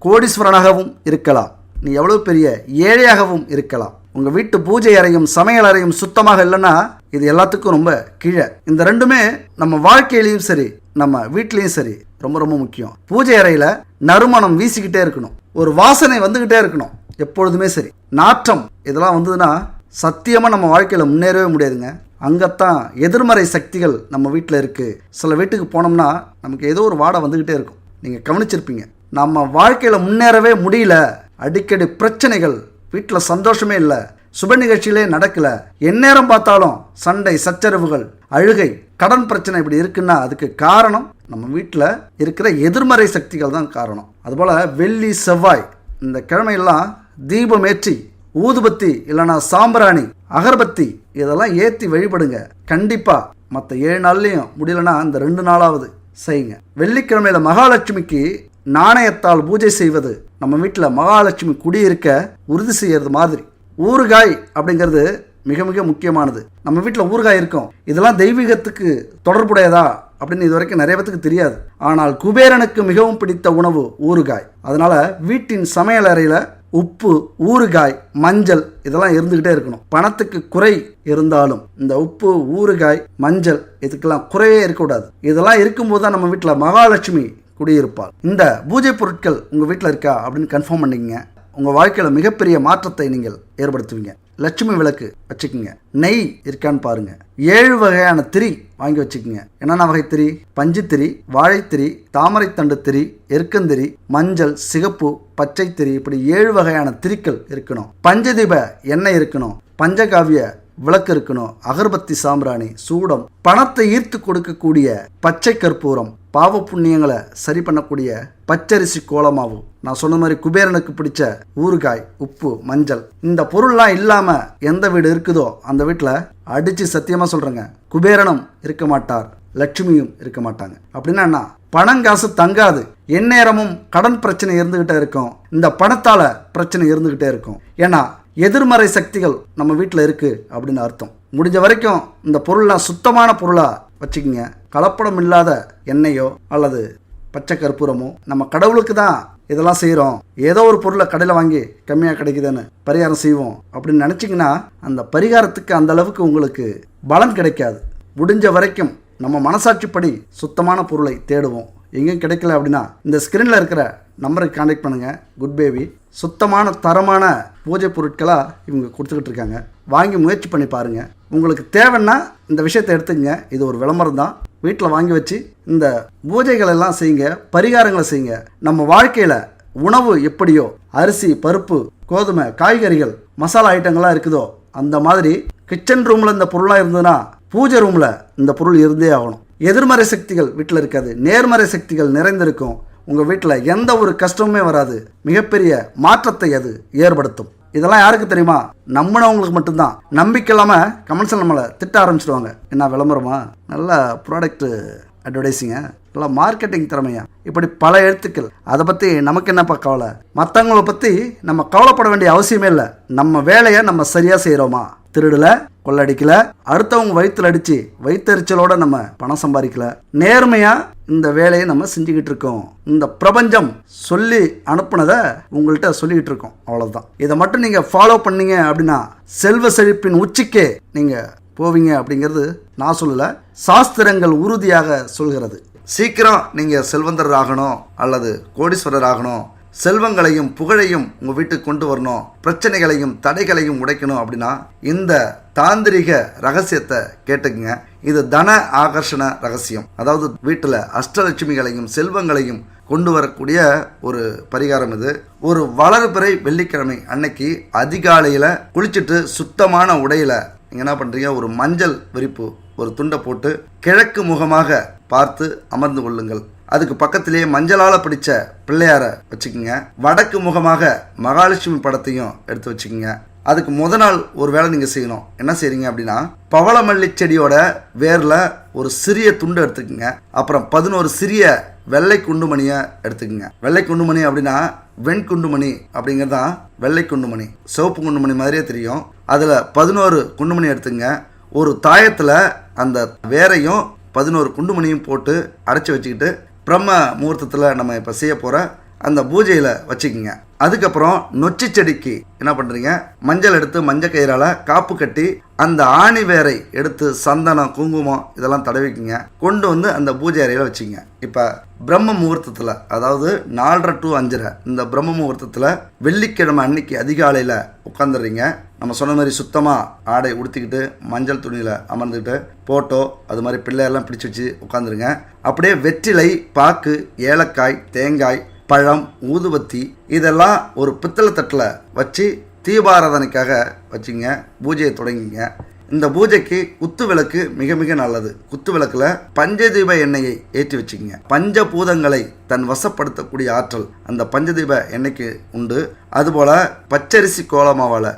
கோடீஸ்வரனாகவும் இருக்கலாம், நீ எவ்வளவு பெரிய ஏழையாகவும் இருக்கலாம். உங்க வீட்டு பூஜை அறையும் சமையல் அறையும் சுத்தமாக இல்லைன்னா இது எல்லாத்துக்கும் ரொம்ப கீழே. இந்த ரெண்டுமே நம்ம வாழ்க்கையிலையும் சரி நம்ம வீட்லேயும் சரி ரொம்ப ரொம்ப முக்கியம். பூஜை அறையில் நறுமணம் வீசிக்கிட்டே இருக்கணும், ஒரு வாசனை வந்துக்கிட்டே இருக்கணும் எப்பொழுதுமே சரி. நாற்றம் இதெல்லாம் வந்ததுன்னா சத்தியமாக நம்ம வாழ்க்கையில் முன்னேறவே முடியாதுங்க. அங்கத்தான் எதிர்மறை சக்திகள் நம்ம வீட்டில் இருக்குது. சில வீட்டுக்கு போனோம்னா நமக்கு ஏதோ ஒரு வாடை வந்துக்கிட்டே இருக்கும். நீங்கள் கவனிச்சிருப்பீங்க. நம்ம வாழ்க்கையில் முன்னேறவே முடியல, அடிக்கடி பிரச்சனைகள், வீட்டில் சந்தோஷமே இல்லை, சுப நிகழ்ச்சியிலே நடக்கல, எந்நேரம் பார்த்தாலும் சண்டை சச்சரவுகள், அழுகை, கடன் பிரச்சனை இப்படி இருக்குன்னா அதுக்கு காரணம் நம்ம வீட்டில் இருக்கிற எதிர்மறை சக்திகள் தான் காரணம். அதுபோல் வெள்ளி செவ்வாய் இந்த கிழமையெல்லாம் தீபம் ஏற்றி ஊதுபத்தி இல்லைனா சாம்பிராணி அகர்பத்தி இதெல்லாம் ஏற்றி வழிபடுங்க. கண்டிப்பாக மற்ற 7 நாள்லையும் முடியலன்னா இந்த 2 நாளாவது செய்யுங்க. வெள்ளிக்கிழமையில மகாலட்சுமிக்கு நாணயத்தால் பூஜை செய்வது நம்ம வீட்டில் மகாலட்சுமி குடியிருக்க உறுதி செய்யறது மாதிரி. ஊறுகாய் அப்படிங்கிறது மிக மிக முக்கியமானது. நம்ம வீட்டில் ஊறுகாய் இருக்கும். இதெல்லாம் தெய்வீகத்துக்கு தொடர்புடையதா அப்படின்னு இது வரைக்கும் நிறைய பேத்துக்கு தெரியாது. ஆனால் குபேரனுக்கு மிகவும் பிடித்த உணவு ஊறுகாய். அதனால வீட்டின் சமையல் அறையில் உப்பு, ஊறுகாய், மஞ்சள் இதெல்லாம் இருந்துகிட்டே இருக்கணும். பணத்துக்கு குறை இருந்தாலும் இந்த உப்பு, ஊறுகாய், மஞ்சள் இதுக்கெல்லாம் குறையே இருக்கக்கூடாது. இதெல்லாம் இருக்கும்போது தான் நம்ம வீட்டில் மகாலட்சுமி குடியிருப்பாள். இந்த பூஜை பொருட்கள் உங்கள் வீட்டில் இருக்கா அப்படின்னு கன்ஃபார்ம் பண்ணிக்கங்க. உங்கள் வாழ்க்கையில் மிகப்பெரிய மாற்றத்தை நீங்கள் ஏற்படுத்துவீங்க. லட்சுமி விளக்கு வச்சுக்கோங்க. நெய் இருக்கான்னு பாருங்க. 7 வகையான திரி வாங்கி வச்சுக்கோங்க. என்னென்ன வகை திரி? பஞ்சு திரி, வாழைத்திரி, தாமரைத்தண்டு திரி, எருக்கந்திரி, மஞ்சள், சிகப்பு, பச்சை திரி, இப்படி 7 வகையான திரிக்கள் இருக்கணும். பஞ்சதீப எண்ணெய் இருக்கணும். பஞ்சகாவிய விளக்கு இருக்கணும். அகர்பத்தி, சாம்பிராணி, சூடம், பணத்தை ஈர்த்து கொடுக்கக்கூடிய பச்சை கற்பூரம், பாவ புண்ணியங்களை சரி பண்ணக்கூடிய பச்சரிசி கோலமாவு, நான் சொன்ன மாதிரி குபேரனுக்கு பிடிச்ச ஊறுகாய், உப்பு, மஞ்சள். இந்த பொருள்லாம் இல்லாம எந்த வீடு இருக்குதோ அந்த வீட்டில் அடிச்சு சத்தியமா சொல்றேங்க, குபேரனும் இருக்க மாட்டார், லட்சுமியும் இருக்க மாட்டாங்க. அப்படின்னா என்ன? பணங்காசு தங்காது. எந்நேரமும் கடன் பிரச்சனை இருந்துகிட்டே இருக்கும். இந்த பணத்தால பிரச்சனை இருந்துகிட்டே இருக்கும். ஏன்னா எதிர்மறை சக்திகள் நம்ம வீட்டில் இருக்கு அப்படின்னு அர்த்தம். முடிஞ்ச வரைக்கும் இந்த பொருள்லாம் சுத்தமான பொருளா வச்சுக்கோங்க. கலப்படம் இல்லாத எண்ணெயோ அல்லது பச்சை கற்பூரமோ. நம்ம கடவுளுக்கு தான் இதெல்லாம் செய்கிறோம், ஏதோ ஒரு பொருளை கடையில் வாங்கி கம்மியாக கிடைக்குதுன்னு பரிகாரம் செய்வோம் அப்படின்னு நினச்சிங்கன்னா அந்த பரிகாரத்துக்கு அந்த அளவுக்கு உங்களுக்கு பலன் கிடைக்காது. முடிஞ்ச வரைக்கும் நம்ம மனசாட்சிப்படி சுத்தமான பொருளை தேடுவோம். எங்கேயும் கிடைக்கல அப்படின்னா இந்த ஸ்க்ரீனில் இருக்கிற நம்பருக்கு கான்டாக்ட் பண்ணுங்கள். குட் பேபி சுத்தமான தரமான பூஜை பொருட்களாக இவங்க கொடுத்துக்கிட்டு இருக்காங்க. வாங்கி முயற்சி பண்ணி பாருங்கள். உங்களுக்கு தேவைன்னா இந்த விஷயத்தை எடுத்துக்கங்க. இது ஒரு விளம்பரம் தான். வீட்டில் வாங்கி வச்சு இந்த பூஜைகள் எல்லாம் செய்யுங்க, பரிகாரங்களை செய்யுங்க. நம்ம வாழ்க்கையில் உணவு எப்படியோ அரிசி, பருப்பு, கோதுமை, காய்கறிகள், மசாலா ஐட்டங்கள்லாம் இருக்குதோ அந்த மாதிரி கிச்சன் ரூமில் இந்த பொருளாக இருந்ததுன்னா பூஜை ரூமில் இந்த பொருள் இருந்தே ஆகணும். எதிர்மறை சக்திகள் வீட்டில் இருக்காது, நேர்மறை சக்திகள் நிறைந்திருக்கும். உங்கள் வீட்டில் எந்த ஒரு கஷ்டமுமே வராது. மிகப்பெரிய மாற்றத்தை அது ஏற்படுத்தும். இதெல்லாம் யாருக்கு தெரியுமா? நம்பினவங்களுக்கு மட்டும்தான். நம்பிக்கை இல்லாமல் கமெண்ட்ஸில் நம்மளை திட்ட ஆரம்பிச்சிடுவாங்க. என்ன விளம்பரமா, நல்ல ப்ராடக்ட் அட்வர்டைஸிங்க, நல்லா மார்க்கெட்டிங் திறமையா, இப்படி பல எழுத்துக்கள். அதை பற்றி நமக்கு என்னப்பா கவலை? மற்றவங்களை பற்றி நம்ம கவலைப்பட வேண்டிய அவசியமே இல்லை. நம்ம வேலையை நம்ம சரியாக செய்கிறோமா? திருடல, கொள்ளடிக்கல, அடுத்தவங்க வயிற்றுல அடித்து வயிற்றெரிச்சலோட நம்ம பணம் சம்பாதிக்கல, நேர்மையாக இந்த வேலையை நம்ம செஞ்சுக்கிட்டு இருக்கோம். இந்த பிரபஞ்சம் சொல்லி அனுப்புனதை உங்கள்கிட்ட சொல்லிக்கிட்டு இருக்கோம். அவ்வளோதான். இதை மட்டும் நீங்கள் ஃபாலோ பண்ணீங்க அப்படின்னா செல்வ செழிப்பின் உச்சிக்கே நீங்கள் போவீங்க அப்படிங்கிறது நான் சொல்லலை, சாஸ்திரங்கள் உறுதியாக சொல்கிறது. சீக்கிரம் நீங்கள் செல்வந்தர் ஆகணும் அல்லது கோடீஸ்வரர் ஆகணும், செல்வங்களையும் புகழையும் உங்கள் வீட்டுக்கு கொண்டு வரணும், பிரச்சனைகளையும் தடைகளையும் உடைக்கணும் அப்படின்னா இந்த தாந்திரிக ரகசியத்தை கேட்டுக்குங்க. இது தன ஆகர்ஷண ரகசியம். அதாவது வீட்டில் அஷ்டலட்சுமிகளையும் செல்வங்களையும் கொண்டு வரக்கூடிய ஒரு பரிகாரம் இது. ஒரு வளர்பிறை வெள்ளிக்கிழமை அன்னைக்கு அதிகாலையில் குளிச்சுட்டு சுத்தமான உடையில் நீங்கள் என்ன பண்ணுறீங்க, ஒரு மஞ்சள் விரிப்பு ஒரு துண்டை போட்டு கிழக்கு முகமாக பார்த்து அமர்ந்து கொள்ளுங்கள். அதுக்கு பக்கத்திலேயே மஞ்சளால் பிடிச்ச பிள்ளையாரை வச்சுக்கோங்க. வடக்கு முகமாக மகாலட்சுமி படத்தையும் எடுத்து வச்சுக்கோங்க. அதுக்கு முத நாள் ஒரு வேளை நீங்கள் செய்யணும். என்ன செய்றீங்க அப்படின்னா, பவளமல்லி செடியோட வேரில் ஒரு சிறிய துண்டு எடுத்துக்கோங்க. அப்புறம் 11 சிறிய வெள்ளை குண்டுமணியை எடுத்துக்கோங்க. வெள்ளை குண்டுமணி அப்படின்னா வெண்குண்டுமணி அப்படிங்கிறது தான் வெள்ளை குண்டுமணி. சிவப்பு குண்டுமணி மாதிரியே தெரியும். அதில் 11 குண்டுமணி எடுத்துங்க. ஒரு தாயத்தில் அந்த வேரையும் 11 குண்டுமணியும் போட்டு அடைச்சி வச்சுக்கிட்டு பிரம்ம முகூர்த்தத்தில் நம்ம இப்போ செய்ய போகிற அந்த பூஜையில் வச்சுக்கோங்க. அதுக்கப்புறம் நொச்சி செடிக்கு என்ன பண்ணுறீங்க, மஞ்சள் எடுத்து மஞ்சள் கயிறால் காப்பு கட்டி அந்த ஆணி வேரை எடுத்து சந்தனம் குங்குமம் இதெல்லாம் தடவிக்குங்க. கொண்டு வந்து அந்த பூஜை அறையில் வச்சுங்க. இப்போ பிரம்ம முகூர்த்தத்தில், அதாவது 4:30 to 5:30 இந்த பிரம்ம முகூர்த்தத்தில் வெள்ளிக்கிழமை அன்னைக்கு அதிகாலையில் உட்காந்துடுறீங்க. நம்ம சொன்ன மாதிரி சுத்தமாக ஆடை உடுத்திக்கிட்டு மஞ்சள் துணியில் அமர்ந்துக்கிட்டு போட்டோ அது மாதிரி பிள்ளையெல்லாம் பிடிச்சி வச்சு உட்காந்துருங்க. அப்படியே வெற்றிலை, பாக்கு, ஏலக்காய், தேங்காய், பழம், ஊதுபத்தி இதெல்லாம் ஒரு பித்தளை தட்டில் வச்சு தீபாராதனைக்காக வச்சுங்க. பூஜையை தொடங்கிங்க. இந்த பூஜைக்கு குத்து விளக்கு மிக மிக நல்லது. குத்து விளக்குல பஞ்சதீப எண்ணெயை ஏற்றி வச்சுக்கங்க. பஞ்சபூதங்களை தன் வசப்படுத்தக்கூடிய ஆற்றல் அந்த பஞ்சதீப எண்ணெய்க்கு உண்டு. அதுபோல பச்சரிசி கோலமாவால்,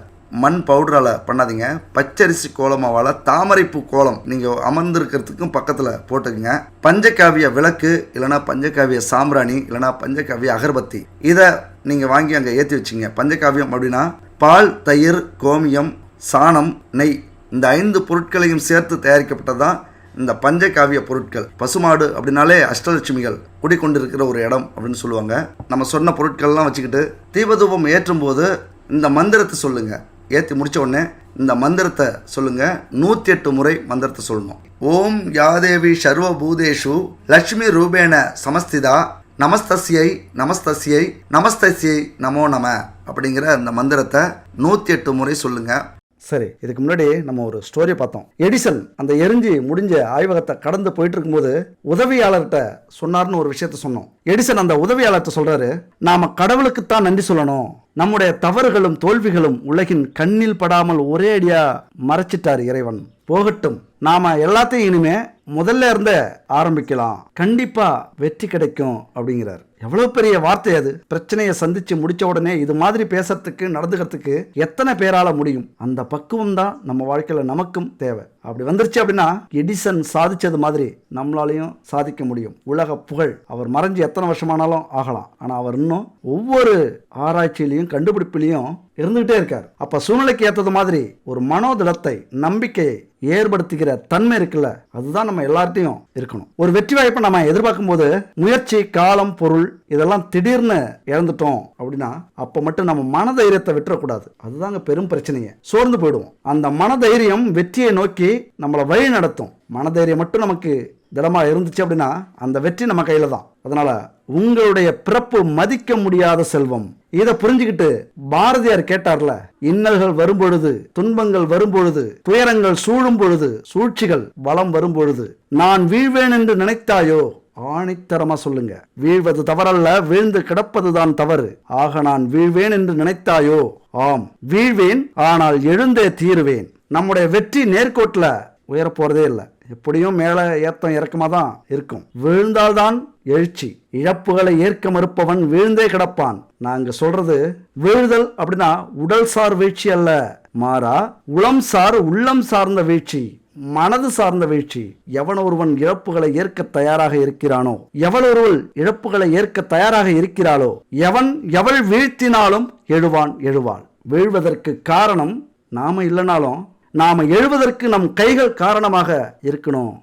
மண் பவுடரால் பண்ணாதீங்க, பச்சரிசி கோலமாவால் தாமரைப்பூ கோலம் நீங்கள் அமர்ந்திருக்கிறதுக்கும் பக்கத்தில் போட்டுக்குங்க. பஞ்சகாவிய விளக்கு இல்லைனா பஞ்சகாவிய சாம்பிராணி இல்லைனா பஞ்சகாவிய அகர்பத்தி இதை நீங்கள் வாங்கி அங்கே ஏற்றி வச்சுங்க. பஞ்சகாவியம் அப்படின்னா பால், தயிர், கோமியம், சாணம், நெய் இந்த 5 பொருட்களையும் சேர்த்து தயாரிக்கப்பட்டதான் இந்த பஞ்சகாவிய பொருட்கள். பசுமாடு அப்படின்னாலே அஷ்டலட்சுமிகள் குடிக்கொண்டிருக்கிற ஒரு இடம் அப்படின்னு சொல்லுவாங்க. நம்ம சொன்ன பொருட்கள்லாம் வச்சுக்கிட்டு தீபதூபம் ஏற்றும் போது இந்த மந்திரத்தை சொல்லுங்க. ஏற்றி முடித்த உடனே இந்த மந்திரத்தை சொல்லுங்க. 108 முறை மந்திரத்தை சொல்லணும். ஓம் யாதேவி சர்வபூதேஷு லட்சுமி ரூபேண சமஸ்திதா நமஸ்தஸ்யை நமஸ்தஸ்யை நமஸ்தஸ்யை நமோ நம அப்படிங்கிற அந்த மந்திரத்தை 108 முறை சொல்லுங்க. சரி, இதுக்கு முன்னாடி நம்ம ஒரு ஸ்டோரி பார்த்தோம். எடிசன் அந்த எரிஞ்சு முடிஞ்ச ஆய்வகத்தை கடந்து போயிட்டு இருக்கும்போது உதவியாளர்கிட்ட சொன்னார்னு ஒரு விஷயத்த சொன்னோம். எடிசன் அந்த உதவியாளர்கிட்ட சொல்றாரு, நாம கடவுளுக்குத்தான் நன்றி சொல்லணும். நம்முடைய தவறுகளும் தோல்விகளும் உலகின் கண்ணில் படாமல் ஒரே அடியா மறைச்சிட்டார் இறைவன். போகட்டும், நாம எல்லாத்தையும் இனிமே முதல்ல இருந்த ஆரம்பிக்கலாம், கண்டிப்பா வெற்றி கிடைக்கும் அப்படிங்கிறார். எவ்வளவு பெரிய வார்த்தை அது. பிரச்சனையை சந்திச்சு முடிச்ச உடனே இது மாதிரி பேசுறதுக்கு நடந்துக்கிறதுக்கு எத்தனை பேரால முடியும்? அந்த பக்குவம் தான் நம்ம வாழ்க்கையில நமக்கும் தேவை. அப்படி வந்துருச்சு அப்படின்னா எடிசன் சாதிச்சது மாதிரி நம்மளாலையும் சாதிக்க முடியும். உலக புகழ் அவர் மறைஞ்சு எத்தனை வருஷமானாலும் ஆகலாம். ஆனா அவர் இன்னும் ஒவ்வொரு ஆராய்ச்சியிலையும் கண்டுபிடிப்பிலையும் இருந்துகிட்டே இருக்கார். அப்ப சூழ்நிலைக்கு ஏற்றது மாதிரி ஒரு மனோதிடத்தை, நம்பிக்கையை ஏற்படுத்துகிற தன்மை இருக்குல்ல, அதுதான் நம்ம எல்லார்ட்டையும் இருக்கணும். ஒரு வெற்றி வாய்ப்பை நம்ம எதிர்பார்க்கும் போது முயற்சி, காலம், பொருள் இதெல்லாம் திடீர்னு இழந்துட்டோம் அப்படின்னா அப்ப மட்டும் நம்ம மனதைரியத்தை விட்டுறக்கூடாது. அதுதாங்க பெரும் பிரச்சனையே. சோர்ந்து போயிடுவோம். அந்த மனதைரியம் வெற்றியை நோக்கி நம்மளை வழி நடத்தும். மனதைரியம் மட்டும் நமக்கு திடமா இருந்துச்சு அப்படின்னா அந்த வெற்றி நம்ம கையில தான். அதனால உங்களுடைய பிறப்பு மதிக்க முடியாத செல்வம். இதை புரிஞ்சுக்கிட்டு பாரதியார் கேட்டார்ல, இன்னல்கள் வரும்பொழுது, துன்பங்கள் வரும்பொழுது, துயரங்கள் சூழும் பொழுது, சூழ்ச்சிகள் வலம் வரும்பொழுது நான் வீழ்வேன் என்று நினைத்தாயோ? ஆணித்தரமா சொல்லுங்க. வீழ்வது தவறல்ல, வீழ்ந்து கிடப்பதுதான் தவறு. ஆக நான் வீழ்வேன் என்று நினைத்தாயோ? ஆம், வீழ்வேன், ஆனால் எழுந்தே தீருவேன். நம்முடைய வெற்றி நேர்கோட்டில் உயர போறதே இல்லை. எப்படியும் மேல ஏத்தம் இறக்கமா தான் இருக்கும். வீழ்ந்தால்தான் எழுச்சி. இழப்புகளை ஏற்க மறுப்பவன் வீழ்ந்தே கிடப்பான். நாங்க சொல்றது வீழ்தல் அப்படின்னா உடல் சார் வீழ்ச்சி அல்ல, மாறா உளம் சார், உள்ளம் சார்ந்த வீழ்ச்சி, மனது சார்ந்த வீழ்ச்சி. எவன் ஒருவன் இழப்புகளை ஏற்க தயாராக இருக்கிறானோ, எவள் ஒருவள் இழப்புகளை ஏற்க தயாராக இருக்கிறாளோ, எவன் எவள் வீழ்த்தினாலும் எழுவான் எழுவாள். வீழ்வதற்கு காரணம் நாம இல்லைனாலும் நாம எழுவதற்கு நம் கைகள் காரணமாக இருக்கணும்.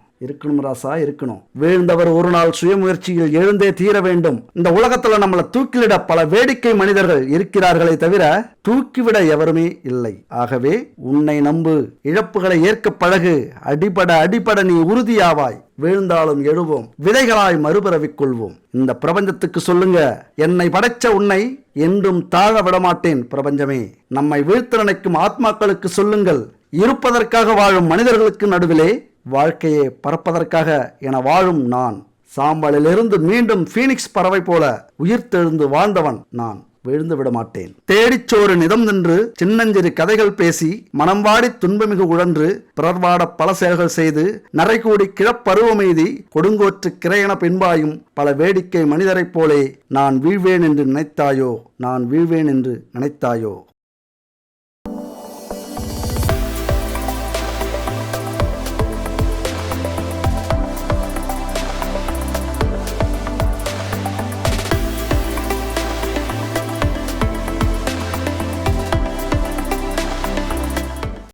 ராசா, இருக்கணும். வீழ்ந்தவர் ஒரு நாள் சுயமுயற்சியில் எழுந்தே தீர வேண்டும். இந்த உலகத்துல நம்மளை தூக்கிலிட பல வேடிக்கை மனிதர்கள் இருக்கிறார்களே தவிர தூக்கிவிட எவருமே இல்லை. ஆகவே உன்னை நம்பு, இழப்புகளை ஏற்க பழகு, அடிபட அடிபட நீ உறுதியாவாய். வீழ்ந்தாலும் எழுவோம், விதைகளாய் மறுபிறவிக் கொள்வோம். இந்த பிரபஞ்சத்துக்கு சொல்லுங்க, என்னை படைச்ச உன்னை என்றும் தாழ விடமாட்டேன் பிரபஞ்சமே. நம்மை வீழ்த்த நினைக்கும் ஆத்மாக்களுக்கு சொல்லுங்கள், இருப்பதற்காக வாழும் மனிதர்களுக்கு நடுவிலே வாழ்க்கையை பறப்பதற்காக என வாழும் நான். சாம்பலிலிருந்து மீண்டும் பீனிக்ஸ் பறவை போல உயிர்த்தெழுந்து வாழ்ந்தவன் நான். விழுந்து விட மாட்டேன். தேடிச்சோறு நிதம் நின்று சின்னஞ்சிறு கதைகள் பேசி மனம் வாடி துன்பமிகு உழன்று பிறர்வாட பல செயல்கள் செய்து நரைகூடி கிழப்பருவமெய்தி கொடுங்கோற்று கிரையென பின்பாயும் பல வேடிக்கை மனிதரைப் போலே நான் வீழ்வேன் என்று நினைத்தாயோ? நான் வீழ்வேன் என்று நினைத்தாயோ?